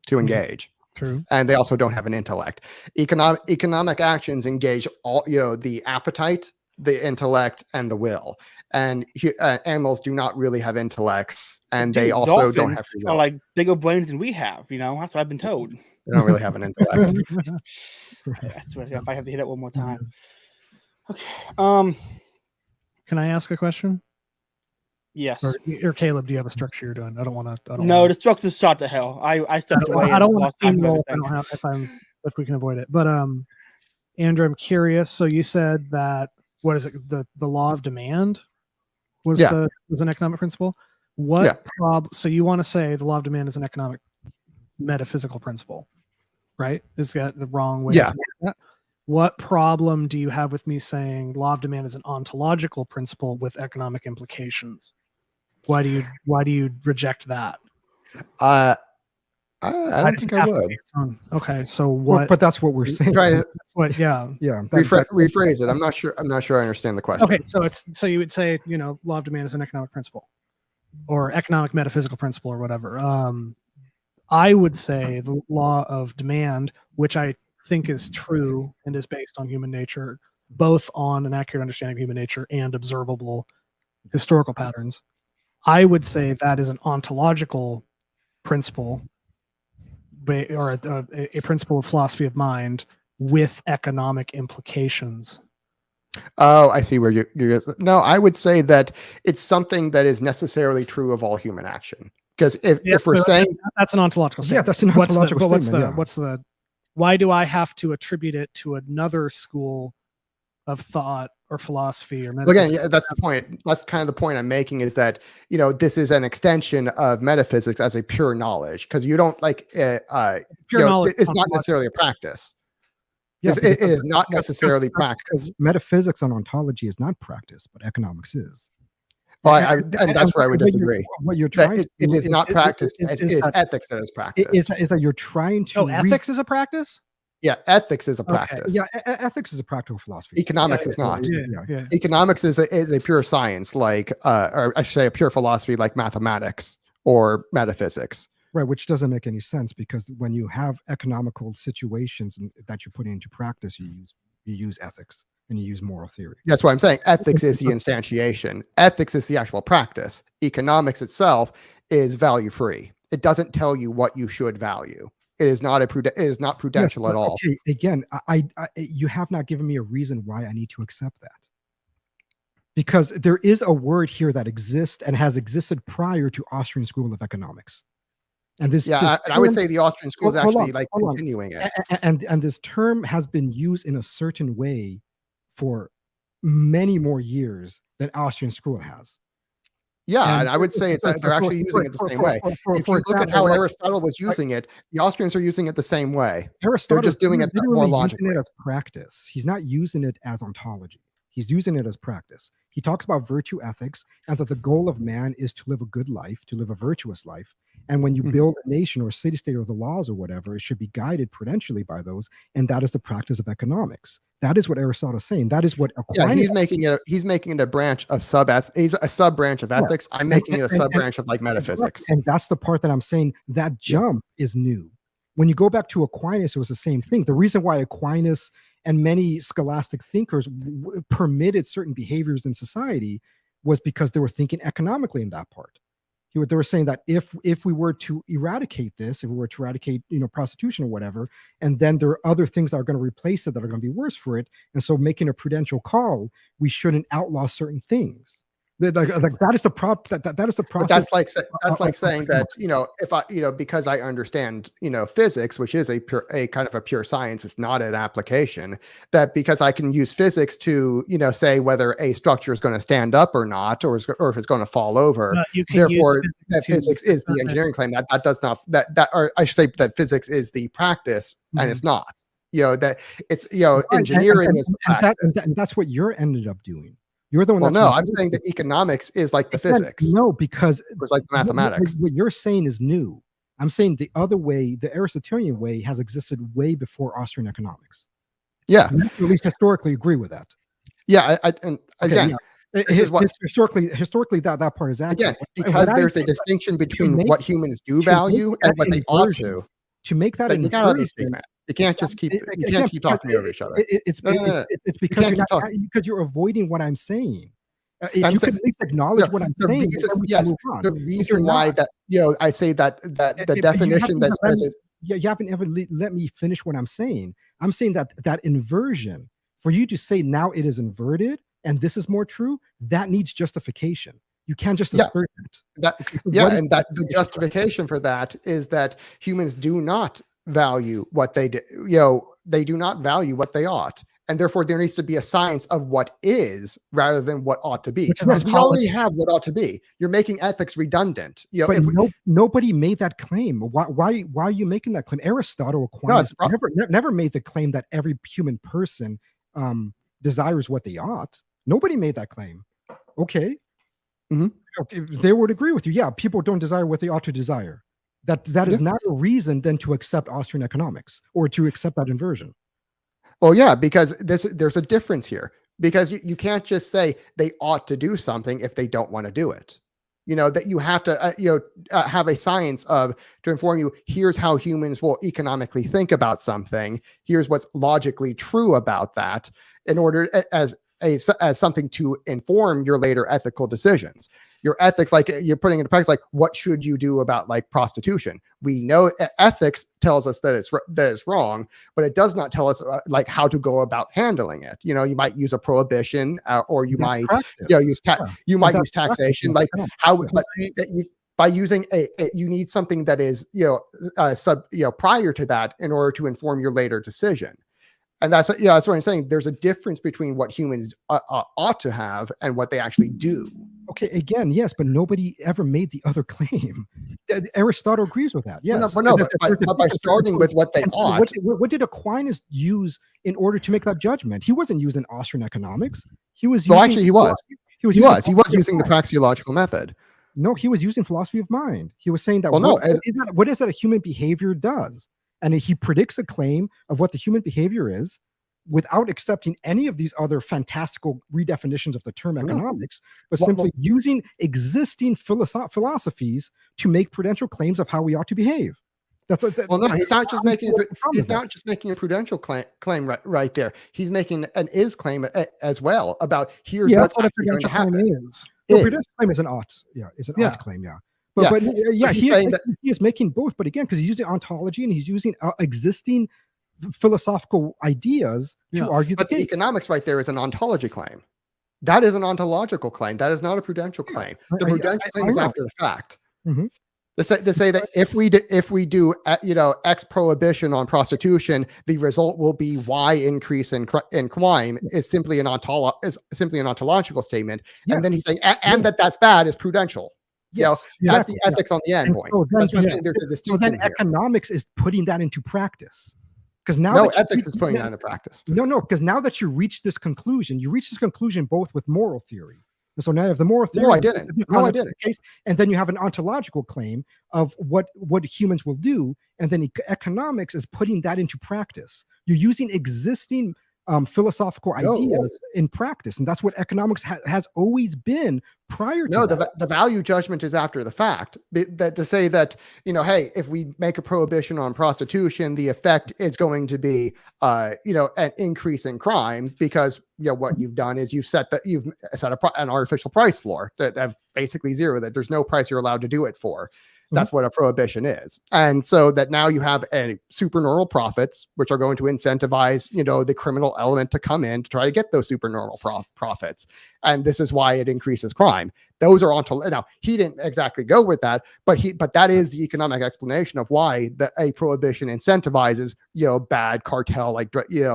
to engage. True. And they also don't have an intellect. Economic actions engage all, the appetite, the intellect, and the will. And animals do not really have intellects, and they also don't have free will. Are like bigger brains than we have. That's what I've been told. They don't really have an intellect. That's what if I have to hit it one more time. Okay. Can I ask a question? Yes. Or Caleb, do you have a structure you're doing? I don't want to. No, the structure's shot to hell. I stepped away. I don't want to steamroll if we can avoid it. But Andrew, I'm curious. So you said that what is it? The law of demand was an economic principle. So you want to say the law of demand is an economic metaphysical principle, right? Is that the wrong way? Yeah. What problem do you have with me saying law of demand is an ontological principle with economic implications? Why do you reject that? I don't think I would. Okay, so what? But that's what we're saying. Rephrase it. I'm not sure I understand the question. Okay, so you would say law of demand is an economic principle, or economic metaphysical principle, or whatever. I would say the law of demand, which I think is true and is based on human nature, both on an accurate understanding of human nature and observable historical patterns. I would say that is an ontological principle, or a principle of philosophy of mind with economic implications. Oh, I see where you're. No, I would say that it's something that is necessarily true of all human action. Because if we're saying that's an ontological statement, that's an ontological statement. Why do I have to attribute it to another school of thought or philosophy or metaphysics? Again, that's the point. That's kind of the point I'm making, is that this is an extension of metaphysics as a pure knowledge, because you don't pure knowledge. It's not necessarily a practice. Yeah, It is not necessarily practice. Because metaphysics and ontology is not practice, but economics is. Well, and that's where I would disagree. What you're That trying it to do is not practice. is It is that- ethics that is practice. is that you're trying to ethics is a practice. Yeah, ethics is a Okay. practice. Yeah, ethics is a practical philosophy. Economics is not. Yeah. Economics is a pure science, like, or I should say, a pure philosophy, like mathematics or metaphysics. Right, which doesn't make any sense, because when you have economical situations that you're putting into practice, you use ethics and you use moral theory. That's what I'm saying. Ethics is the instantiation. Ethics is the actual practice. Economics itself is value free. It doesn't tell you what you should value. It is not it is not prudential at all. Okay, again, I you have not given me a reason why I need to accept that. Because there is a word here that exists and has existed prior to Austrian School of Economics. And this, I would say the Austrian school is Hold actually on. continuing it. And this term has been used in a certain way for many more years than Austrian school has. Yeah, and I would say they're actually using it the same way. If you look at how Aristotle was using it, the Austrians are using it the same way. Aristotle just doing it more logically. using it as practice. He's not using it as ontology. He's using it as practice. He talks about virtue ethics and that the goal of man is to live a good life, to live a virtuous life. And when you build a nation or city state or the laws or whatever, it should be guided prudentially by those. And that is the practice of economics. That is what Aristotle is saying. That is what Aquinas. Yeah, he's making it a branch of he's a sub branch of ethics. Yes. I'm making it a sub branch of like metaphysics. And that's the part that I'm saying that jump is new. When you go back to Aquinas, it was the same thing. The reason why Aquinas and many scholastic thinkers permitted certain behaviors in society was because they were thinking economically in that part. They were saying that if we were to eradicate this, if we were to eradicate, prostitution or whatever, and then there are other things that are going to replace it that are going to be worse for it, and so making a prudential call, we shouldn't outlaw certain things. That is the process. But that's like saying that if I because I understand physics, which is a kind of a pure science, it's not an application. That because I can use physics to say whether a structure is going to stand up or not, or if it's going to fall over. Therefore, that physics is the engineering claim. That does not or I should say that physics is the practice, and it's not. That it's engineering is the practice. And that's what you're ended up doing. You're the one. Well, no, I'm saying that economics is like the physics. No, because it's like the mathematics. What you're saying is new. I'm saying the other way, the Aristotelian way, has existed way before Austrian economics. Yeah, and at least historically agree with that. Yeah, and again, historically, that part is accurate. Again, because there's a distinction between what humans do value and what they ought to. To make that you gotta let me speak, man. You can't just keep talking over each other. It's because you're avoiding what I'm saying. If you could at least acknowledge what I'm saying. The reason why that I say that the definition that says it. You haven't ever let me finish what I'm saying. I'm saying that inversion, for you to say now it is inverted and this is more true, that needs justification. You can't just assert it. And that the justification for that is that humans do not value what they do. They do not value what they ought, and therefore there needs to be a science of what is rather than what ought to be. Because we already have what ought to be. You're making ethics redundant. But nobody made that claim. Why are you making that claim? Aristotle, Aquinas never made the claim that every human person desires what they ought. Nobody made that claim. Okay. Mm-hmm. Okay, they would agree with you. Yeah, people don't desire what they ought to desire. That is not a reason then to accept Austrian economics or to accept that inversion. Well, yeah, because there's a difference here. Because you can't just say they ought to do something if they don't want to do it. That you have to have a science to inform you. Here's how humans will economically think about something. Here's what's logically true about that. In order as something to inform your later ethical decisions. Your ethics, like you're putting into practice, like what should you do about like prostitution? We know ethics tells us that it's wrong, but it does not tell us like how to go about handling it. You might use a prohibition, or you might use use taxation. Like how by using you need something that is prior to that in order to inform your later decision. And that's what I'm saying. There's a difference between what humans ought to have and what they actually do. Okay, again, yes, but nobody ever made the other claim. Aristotle agrees with that. Yes, but by starting with what they ought. What did Aquinas use in order to make that judgment? He wasn't using Austrian economics. He was. Well, actually, he was. He was using the mind. praxeological method. No, he was using philosophy of mind. He was saying that. Well, what is that a human behavior does? And he predicts a claim of what the human behavior is, without accepting any of these other fantastical redefinitions of the term economics, but simply using existing philosophies to make prudential claims of how we ought to behave. He's not just making a prudential claim right there. He's making an is claim as well about here's what's what a prudential claim is. No, prudential claim is an ought. Yeah, is an ought claim. Yeah. But he is making both. But again, because he's using ontology and he's using existing philosophical ideas to argue. But the economics right there is an ontology claim. That is an ontological claim. That is not a prudential claim. The prudential claim is after the fact. Mm-hmm. To say that if we do X prohibition on prostitution, the result will be Y increase in crime is simply an ontological statement. Yes. And then he's saying and that's bad is prudential. Yes, that's the ethics on the end point. So then economics is putting that into practice. Because now ethics is putting that into practice. No, because now that you reach this conclusion both with moral theory. And so now you have the moral theory. No, I didn't. Case, and then you have an ontological claim of what humans will do. And then economics is putting that into practice. You're using existing philosophical ideas in practice. And that's what economics has always been prior to that. The value judgment is after the fact. That to say that, hey, if we make a prohibition on prostitution, the effect is going to be, an increase in crime because, what you've done is you've set an artificial price floor that have basically zero, that there's no price you're allowed to do it for. That's what a prohibition is. And so that now you have a supernormal profits, which are going to incentivize, the criminal element to come in to try to get those supernormal profits. And this is why it increases crime. Those are now he didn't exactly go with that, but that is the economic explanation of why a prohibition incentivizes, bad cartel,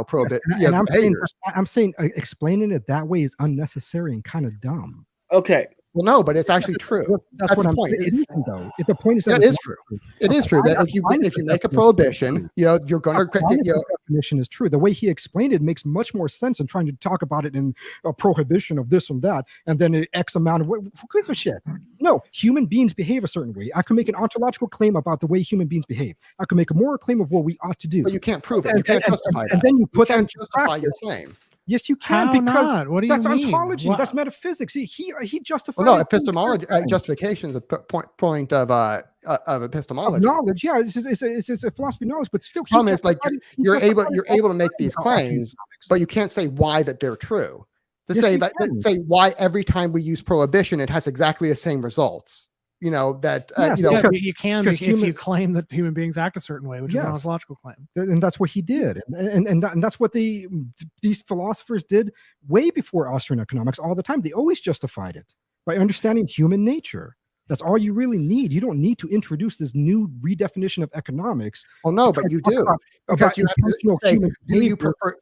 prohibit. And I'm saying explaining it that way is unnecessary and kind of dumb. Okay. Well, no, but it's actually true. That's what the point. It is, though. The point is that is true. It is true that if you make a prohibition, you're going to. Definition is true. The way he explained it makes much more sense than trying to talk about it in a prohibition of this and that, and then X amount of who gives a shit. No, human beings behave a certain way. I can make an ontological claim about the way human beings behave. I can make a moral claim of what we ought to do. But you can't prove it. You can't justify that. And then you can't justify your claim. Yes, you can. How because not? What do that's you mean? Ontology. What? That's metaphysics. He justified. Well, no, epistemology justification is a point of epistemology. Of knowledge, yeah, it's a philosophy of knowledge, but still. Problem is, you're able to make these claims, but you can't say why that they're true. Say why every time we use prohibition, it has exactly the same results. You can if you claim that human beings act a certain way, which is an ontological claim, and that's what he did, and that's what these philosophers did way before Austrian economics. All the time, they always justified it by understanding human nature. That's all you really need. You don't need to introduce this new redefinition of economics. Oh no, but you do, because you have to say, do you prefer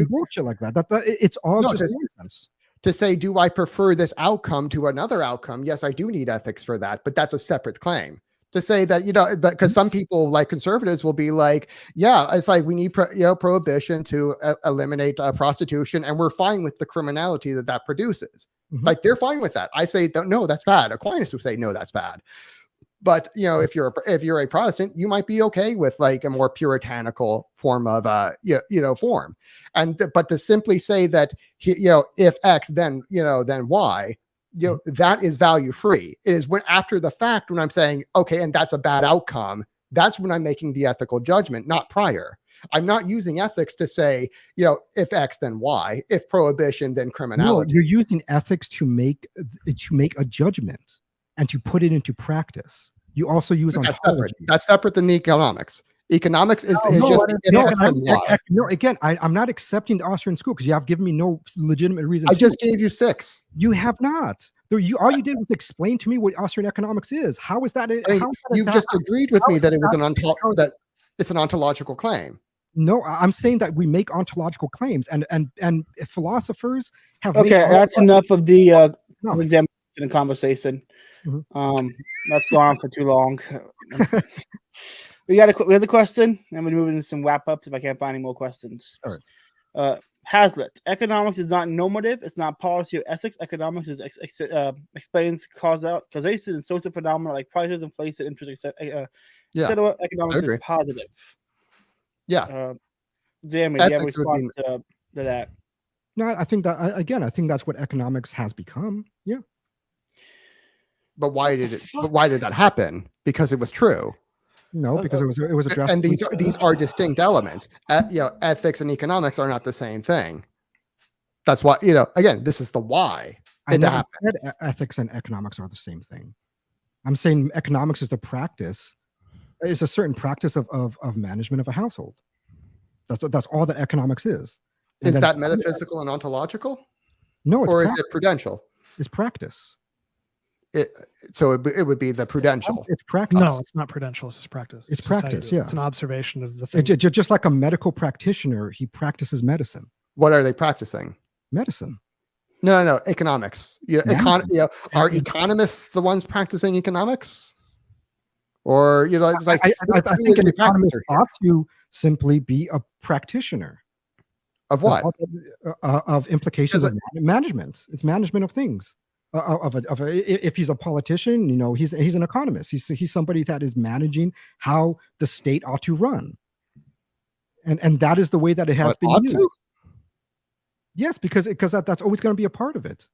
bullshit like that? It's all just nonsense. To say, do I prefer this outcome to another outcome? Yes, I do need ethics for that, but that's a separate claim. To say that, because some people like conservatives will be like, yeah, it's like we need prohibition to eliminate prostitution, and we're fine with the criminality that produces. Mm-hmm. Like they're fine with that. I say, no, that's bad. Aquinas would say, no, that's bad. But if you're a Protestant, you might be okay with like a more puritanical form of form, but to simply say that if X then Y, that is value free. It is when after the fact when I'm saying okay, and that's a bad outcome. That's when I'm making the ethical judgment, not prior. I'm not using ethics to say if X then Y, if prohibition then criminality. No, you're using ethics to make a judgment and to put it into practice. You also use ontology. That's separate than the economics. Economics is again, I'm not accepting the Austrian school because you have given me no legitimate reason. I just gave you 6. You have not. All you did was explain to me what Austrian economics is. How is that? You've just agreed with me that it was that it's an ontological claim. No, I'm saying that we make ontological claims, and philosophers have. Okay, that's enough of the example in conversation. Mhm. That's gone on for too long. We have a question, and we're moving into some wrap ups if I can't find any more questions. All right. Hazlitt, economics is not normative. It's not policy or ethics. Economics explains causation and social phenomena like prices, inflation, interest, etc. Economics is positive. Yeah. Jeremy, do you have a response to that? No, I think that I think that's what economics has become. Yeah. But why did that happen? Because it was true. No, because it was addressed. And these are distinct elements. Ethics and economics are not the same thing. That's why, again, this is the why. I never said ethics and economics are the same thing. I'm saying economics is the practice, is a certain practice of management of a household. That's all that economics is. Is that metaphysical and ontological? No, or is it prudential? It's practice. So it would be the prudential. It's practice. No, it's not prudential. It's just practice. It's practice. Yeah, it's an observation of the thing. Just like a medical practitioner, he practices medicine. What are they practicing? Medicine. No, economics. Are economists the ones practicing economics? Or it's like I think an economist ought to simply be a practitioner. Of what? Of implications of management. It's management of things. If he's a politician, he's an economist. He's somebody that is managing how the state ought to run, and that is the way that it has been used. Yes, because that's always going to be a part of it.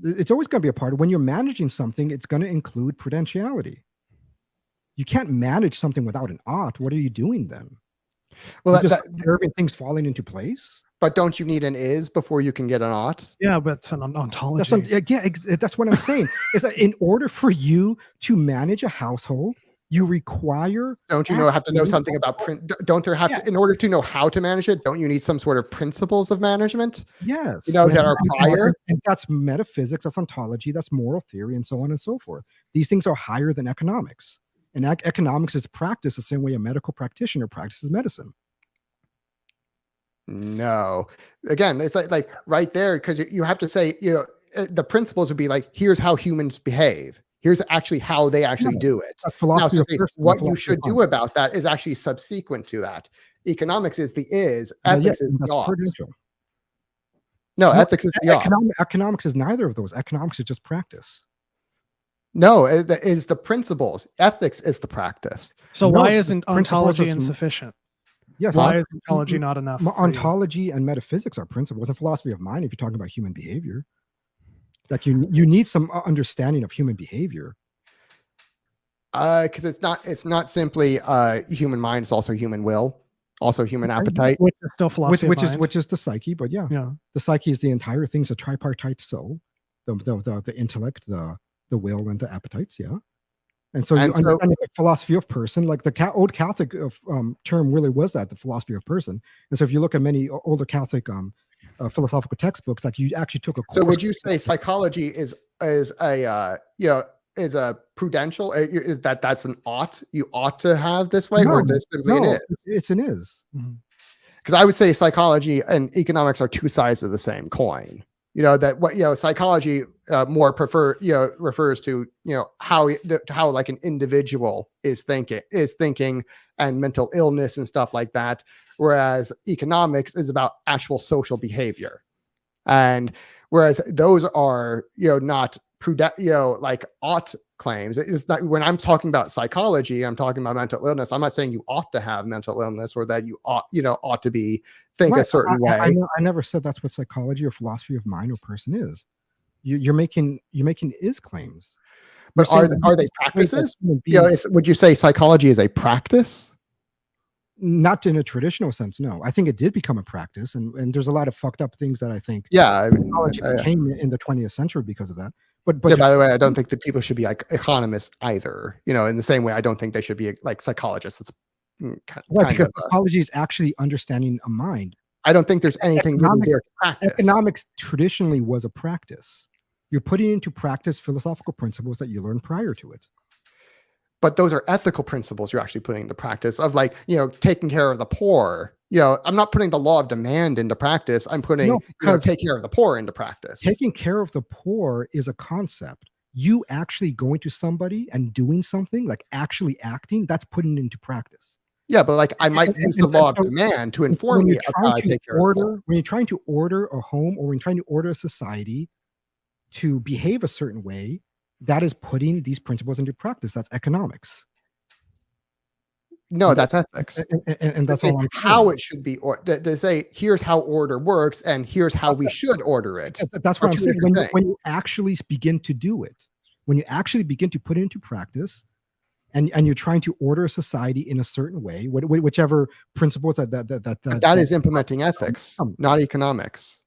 It's always going to be a part of when you're managing something. It's going to include prudentiality. You can't manage something without an ought. What are you doing then? Well, just observing things falling into place. But don't you need an is before you can get an ought? Yeah, but it's an ontology. That's what I'm saying. Is that in order for you to manage a household, you require. Don't you have to know something about print? Don't there have to, in order to know how to manage it? Don't you need some sort of principles of management? Yes, that are prior. And that's metaphysics. That's ontology. That's moral theory, and so on and so forth. These things are higher than economics. And economics is practice the same way a medical practitioner practices medicine. No, again, it's like right there, because you have to say, the principles would be like, here's how humans behave. Here's actually how they actually do it. Now, what you should do about that is actually subsequent to that. Economics is the is, ethics is the ought. No, ethics is the ought. Economics is neither of those. Economics is just practice. No, it is the principles. Ethics is the practice. So why isn't ontology insufficient? Yes. Why is ontology not enough? Ontology and metaphysics are principles. A philosophy of mind, if you're talking about human behavior, like you need some understanding of human behavior. Because it's not simply human mind. It's also human will, also human appetite, which is still philosophy which is the psyche. But yeah, the psyche is the entire thing. It's a tripartite soul, the intellect, the will, and the appetites. Yeah. And so you understand the philosophy of person, like the old Catholic term really was that, the philosophy of person. And so if you look at many older Catholic philosophical textbooks, like you actually took a course. So would you say psychology is a prudential, that's an ought? You ought to have this way, or this simply an is? It's an is. Because I would say psychology and economics are two sides of the same coin. That what psychology more refers to how like an individual is thinking and mental illness and stuff like that, whereas economics is about actual social behavior, and whereas those are not like ought claims. It's not, when I'm talking about psychology, I'm talking about mental illness. I'm not saying you ought to have mental illness or that you ought to be think a certain way. I never said that's what psychology or philosophy of mind or person is. You're making is claims. But are they practices? Would you say psychology is a practice? Not in a traditional sense, no. I think it did become a practice, and there's a lot of fucked up things that I think psychology became in the 20th century because of that. But by the way, I don't think that people should be like economists either. In the same way, I don't think they should be like psychologists. It's because psychology is actually understanding a mind. I don't think there's anything really there to practice. Economics traditionally was a practice. You're putting into practice philosophical principles that you learned prior to it. But those are ethical principles you're actually putting into practice of, like, taking care of the poor, I'm not putting the law of demand into practice. I'm putting take care of the poor into practice. Taking care of the poor is a concept. You actually going to somebody and doing something, like actually acting, that's putting it into practice. Yeah, but like I might use the law of demand to inform me of how I take care of the poor. When you're trying to order a home, or when you're trying to order a society to behave a certain way, that is putting these principles into practice. That's economics. No, that's ethics. And that's all I'm how it should be, or they say, here's how order works and here's how we should order it. That's what I'm saying. When you actually begin to do it, when you actually begin to put it into practice, and you're trying to order a society in a certain way, whichever principles that is implementing ethics, not economics.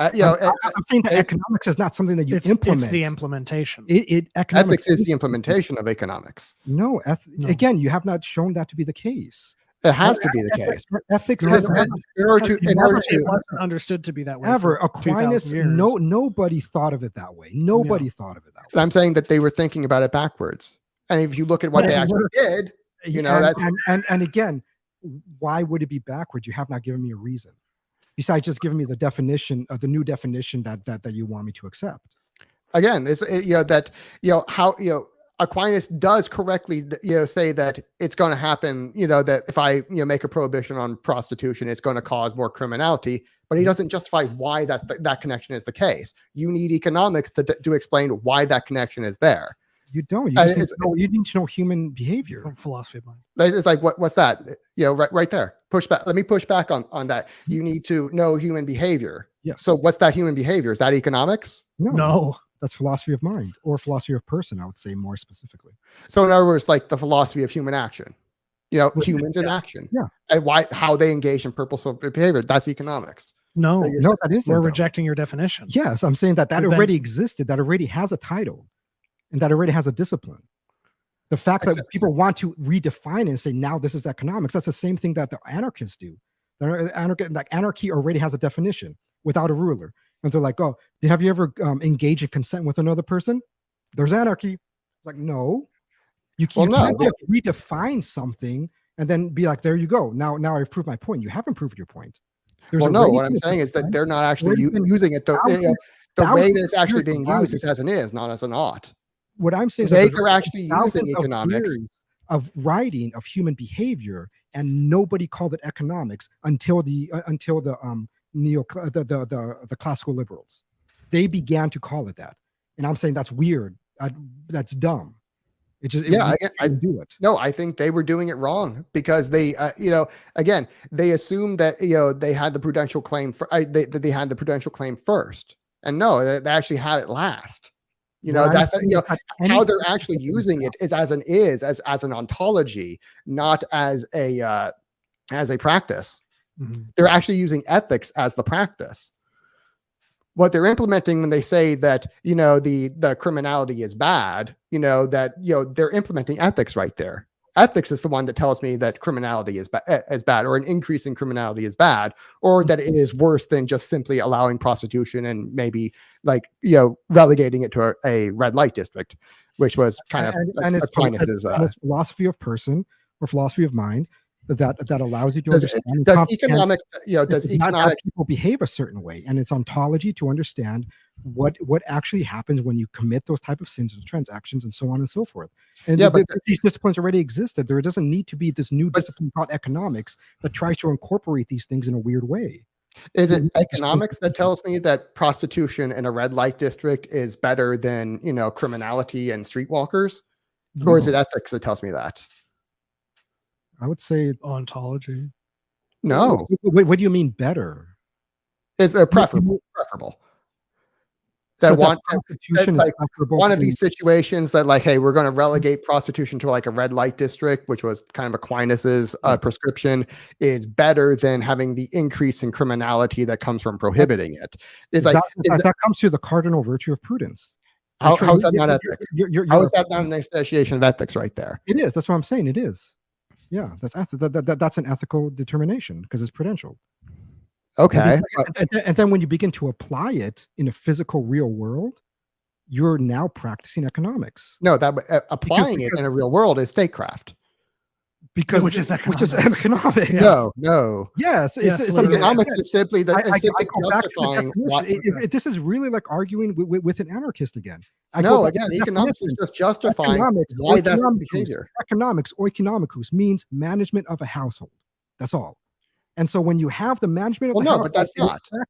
I'm saying that economics is not something that you implement. It's the implementation. Ethics is the implementation of economics. No, again, you have not shown that to be the case. It has to be the case. Ethics it wasn't understood to be that way. Ever Aquinas, nobody thought of it that way. Nobody thought of it that way. I'm saying that they were thinking about it backwards. And if you look at what they actually did, that's and again, why would it be backwards? You have not given me a reason. Besides just giving me the definition of the new definition that you want me to accept. Again, how Aquinas does correctly say that it's going to happen, that if I make a prohibition on prostitution, it's going to cause more criminality, but he doesn't justify why that connection is the case. You need economics to explain why that connection is there. You don't. You need to know human behavior. From philosophy of mind. It's like what's that? Right there. Push back. Let me push back on that. You need to know human behavior. Yes. So what's that human behavior? Is that economics? No. That's philosophy of mind, or philosophy of person, I would say more specifically. So in other words, like the philosophy of human action. Humans in action. Yeah. And how they engage in purposeful behavior. That's economics. No, that isn't. We're rejecting your definition. Yes, I'm saying that already existed. That already has a title. And that already has a discipline. The fact that people want to redefine it and say, now this is economics, that's the same thing that the anarchists do. Anarchy already has a definition without a ruler. And they're like, oh, have you ever engaged in consent with another person? There's anarchy. It's like, no. You can't redefine something and then be like, there you go. Now I've proved my point. You haven't proved your point. What I'm saying is that they're not actually using it. The way that it's actually being used is as an is, not as an ought. What I'm saying is they're actually using economics of writing of human behavior, and nobody called it economics until the classical liberals. They began to call it that, and I'm saying that's weird. That's dumb. I do it. No, I think they were doing it wrong because they, again, they assumed that they had the prudential claim they had the prudential claim first, and no, they actually had it last. That's how they're actually using it is as an ontology, not as a practice. Mm-hmm. They're actually using ethics as the practice. What they're implementing when they say that the criminality is bad, they're implementing ethics right there. Ethics is the one that tells me that criminality is bad, or an increase in criminality is bad, or that it is worse than just simply allowing prostitution and maybe relegating it to a red light district, which was kind of Aquinas's philosophy of person or philosophy of mind that allows you to understand. Does economics people behave a certain way, and it's ontology to understand what actually happens when you commit those type of sins and transactions and so on and so forth. And these disciplines already existed. There doesn't need to be this new discipline called economics that tries to incorporate these things in a weird way. Is it economics that tells me that prostitution in a red light district is better than criminality and streetwalkers, or is it ethics that tells me that? I would say ontology. No. What do you mean better? Is preferable. That one of these situations that hey, we're going to relegate prostitution to a red light district, which was kind of Aquinas's prescription, is better than having the increase in criminality that comes from prohibiting it. That comes to the cardinal virtue of prudence. How is that not ethics? How is that not an instantiation of ethics right there? It is. That's what I'm saying. It is. Yeah, that's an ethical determination because it's prudential. Okay. And then when you begin to apply it in a physical real world, you're now practicing economics. No, applying it in a real world is statecraft. because Which is economics. No. Yes, Yes, it's literally. Economics is simply the I go back to the justifying definition. This is really like arguing with an anarchist again. Economics is just justifying why that's the behavior. Economics, oikonomicus, means management of a household. That's all. And so when you have the management of the household, but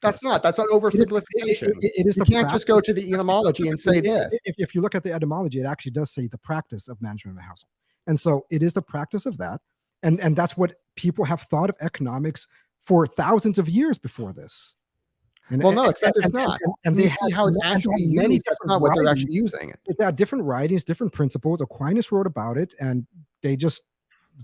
that's not. That's an oversimplification. It is you can't just go to the etymology and say this. If you look at the etymology, it actually does say the practice of management of a household. And so it is the practice of that. And that's what people have thought of economics for thousands of years before this. Except it's not. And they see how it's actually used. That's not what they're actually using it. There are different writings, different principles. Aquinas wrote about it, and they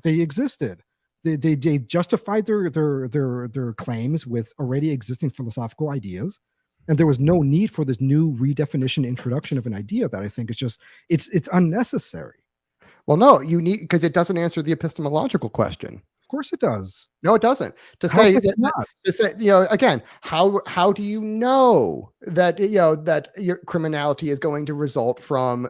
existed. They justified their claims with already existing philosophical ideas, and there was no need for this new redefinition, introduction of an idea that I think is just it's unnecessary. Well, no, you need, because it doesn't answer the epistemological question. Of course, it does. No, it doesn't. Again, how do you know that that your criminality is going to result from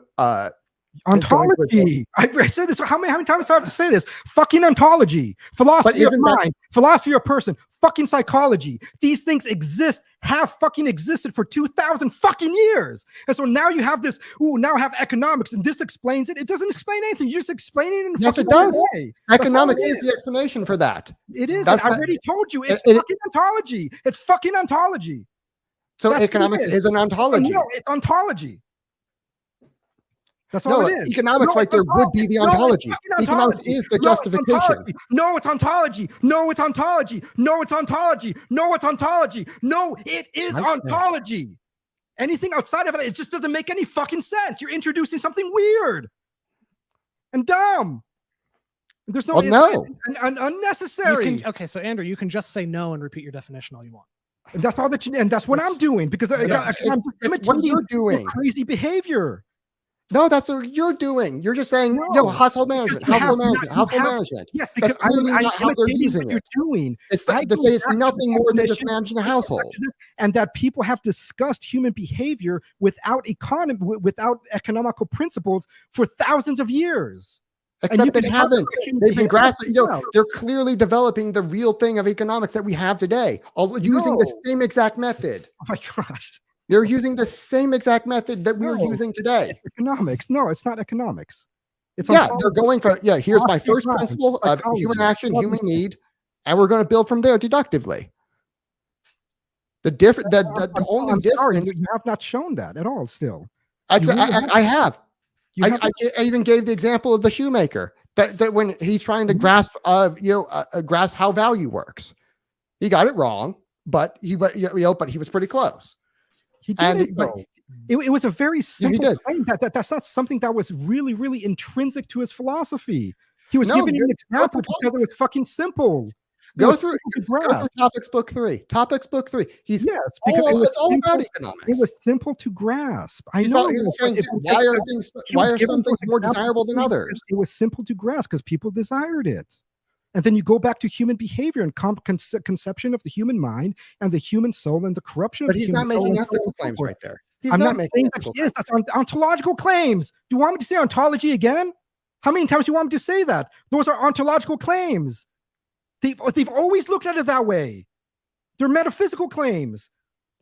ontology? I said this. How many times do I have to say this? Fucking ontology, philosophy of mind, philosophy of person, fucking psychology. These things have fucking existed for 2,000 fucking years. And so now you have this. Now I have economics, and this explains it. It doesn't explain anything. You're just explaining it in yes, it does. Way. Economics is the explanation for that. It is. I already told you. It's fucking ontology. It's fucking ontology. So economics is an ontology. No, it's ontology. That's all it is. Economics there would be the ontology. Economics is the justification. No, it's ontology. No, it's ontology. No, it's ontology. No, it's ontology. No, it is ontology. Anything outside of that, it just doesn't make any fucking sense. You're introducing something weird and dumb. There's no unnecessary. So Andrew, you can just say no and repeat your definition all you want. And that's all and that's what I'm doing, because I'm what you're doing. Crazy behavior. No, that's what you're doing. You're just saying, household management. Yes, because I'm how they're using it. It's to say it's nothing more than just managing a household. And that people have discussed human behavior without economical principles for thousands of years. Except they haven't. They've been grasping. They're clearly developing the real thing of economics that we have today, using the same exact method. Oh my gosh. They're using the same exact method that we're using today. Economics. No, it's not economics. They're going for, here's my first principle of human action, human need, and we're going to build from there deductively. The only difference. You have not shown that at all still. I have. I even gave the example of the shoemaker that when he's trying to grasp how value works. He got it wrong, but he was pretty close. He did it was a very simple claim. That's not something that was really, really intrinsic to his philosophy. He was giving an example because it was fucking simple. Go through Topics Book 3. Topics Book 3. Because it's all about economics. It was simple to grasp. I know. Why are some things more desirable than others? It was simple to grasp because people desired it. And then you go back to human behavior and conception of the human mind and the human soul and the corruption of the human soul. But he's not making ethical claims right there. I'm not saying that he is. That's ontological claims. Do you want me to say ontology again? How many times do you want me to say that? Those are ontological claims. They've always looked at it that way. They're metaphysical claims.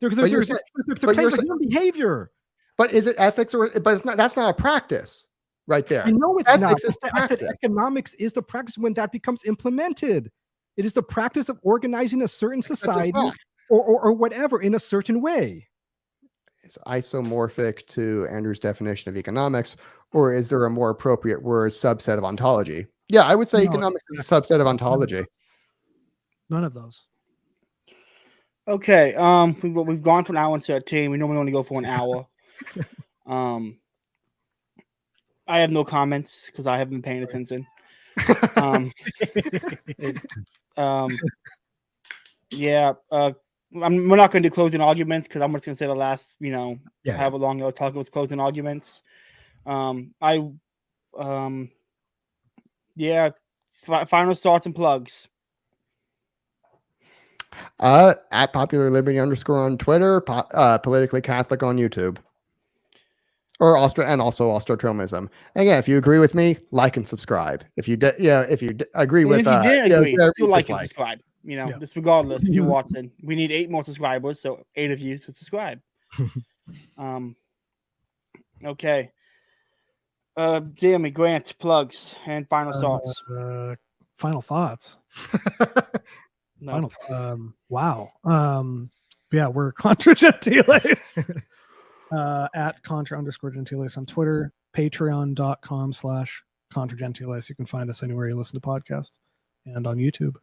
They're claims of human behavior. But is it ethics that's not a practice. Right there. I know it's not. I said economics is the practice when that becomes implemented. It is the practice of organizing a certain society or whatever in a certain way. Is isomorphic to Andrew's definition of economics, or is there a more appropriate word, subset of ontology? Yeah, I would say economics is a subset of ontology. None of those. Okay. We've gone for an hour and 13. We normally only go for an hour. I have no comments because I haven't been paying attention. We're not going to do closing arguments because I'm just going to say the last, however long I'll talk about closing arguments. Final thoughts and plugs. At Popular Liberty _ on Twitter, Politically Catholic on YouTube. or also Austro Thomism. Again, if you agree with me, like and subscribe. If you agree with if you didn't agree, still like and dislike. subscribe. You know, Yeah. just regardless if you're watching. We need 8 more subscribers, so 8 of you to subscribe. Okay. Jeremy, Grant, plugs and final thoughts. Final thoughts. No. Wow. Yeah, we're Contra Gentiles. At Contra_Gentiles on Twitter, patreon.com/Contra Gentiles. You can find us anywhere you listen to podcasts and on YouTube.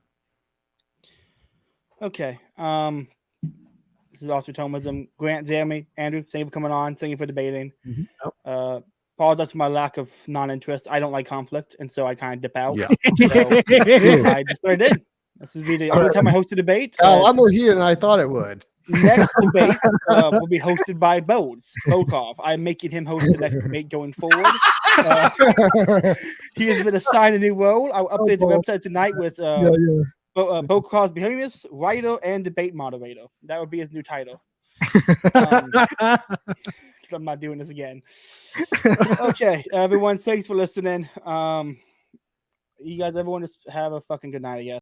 Okay. This is Austro Thomism. Grant, Jeremy, Andrew, thank you for coming on. Thank you for debating. Apologize for my lack of non-interest. I don't like conflict, and so I kind of dip out. Yeah. So I just what I did. This will be the only time I host a debate. A lot more heated than I thought it would. Next debate will be hosted by Bokov. I'm making him host the next debate going forward. He has been assigned a new role. I'll update the website tonight with Bokov's Behaviorist, writer, and debate moderator. That would be his new title. Because I'm not doing this again. Okay, everyone, thanks for listening. You guys, everyone, just have a fucking good night, I guess.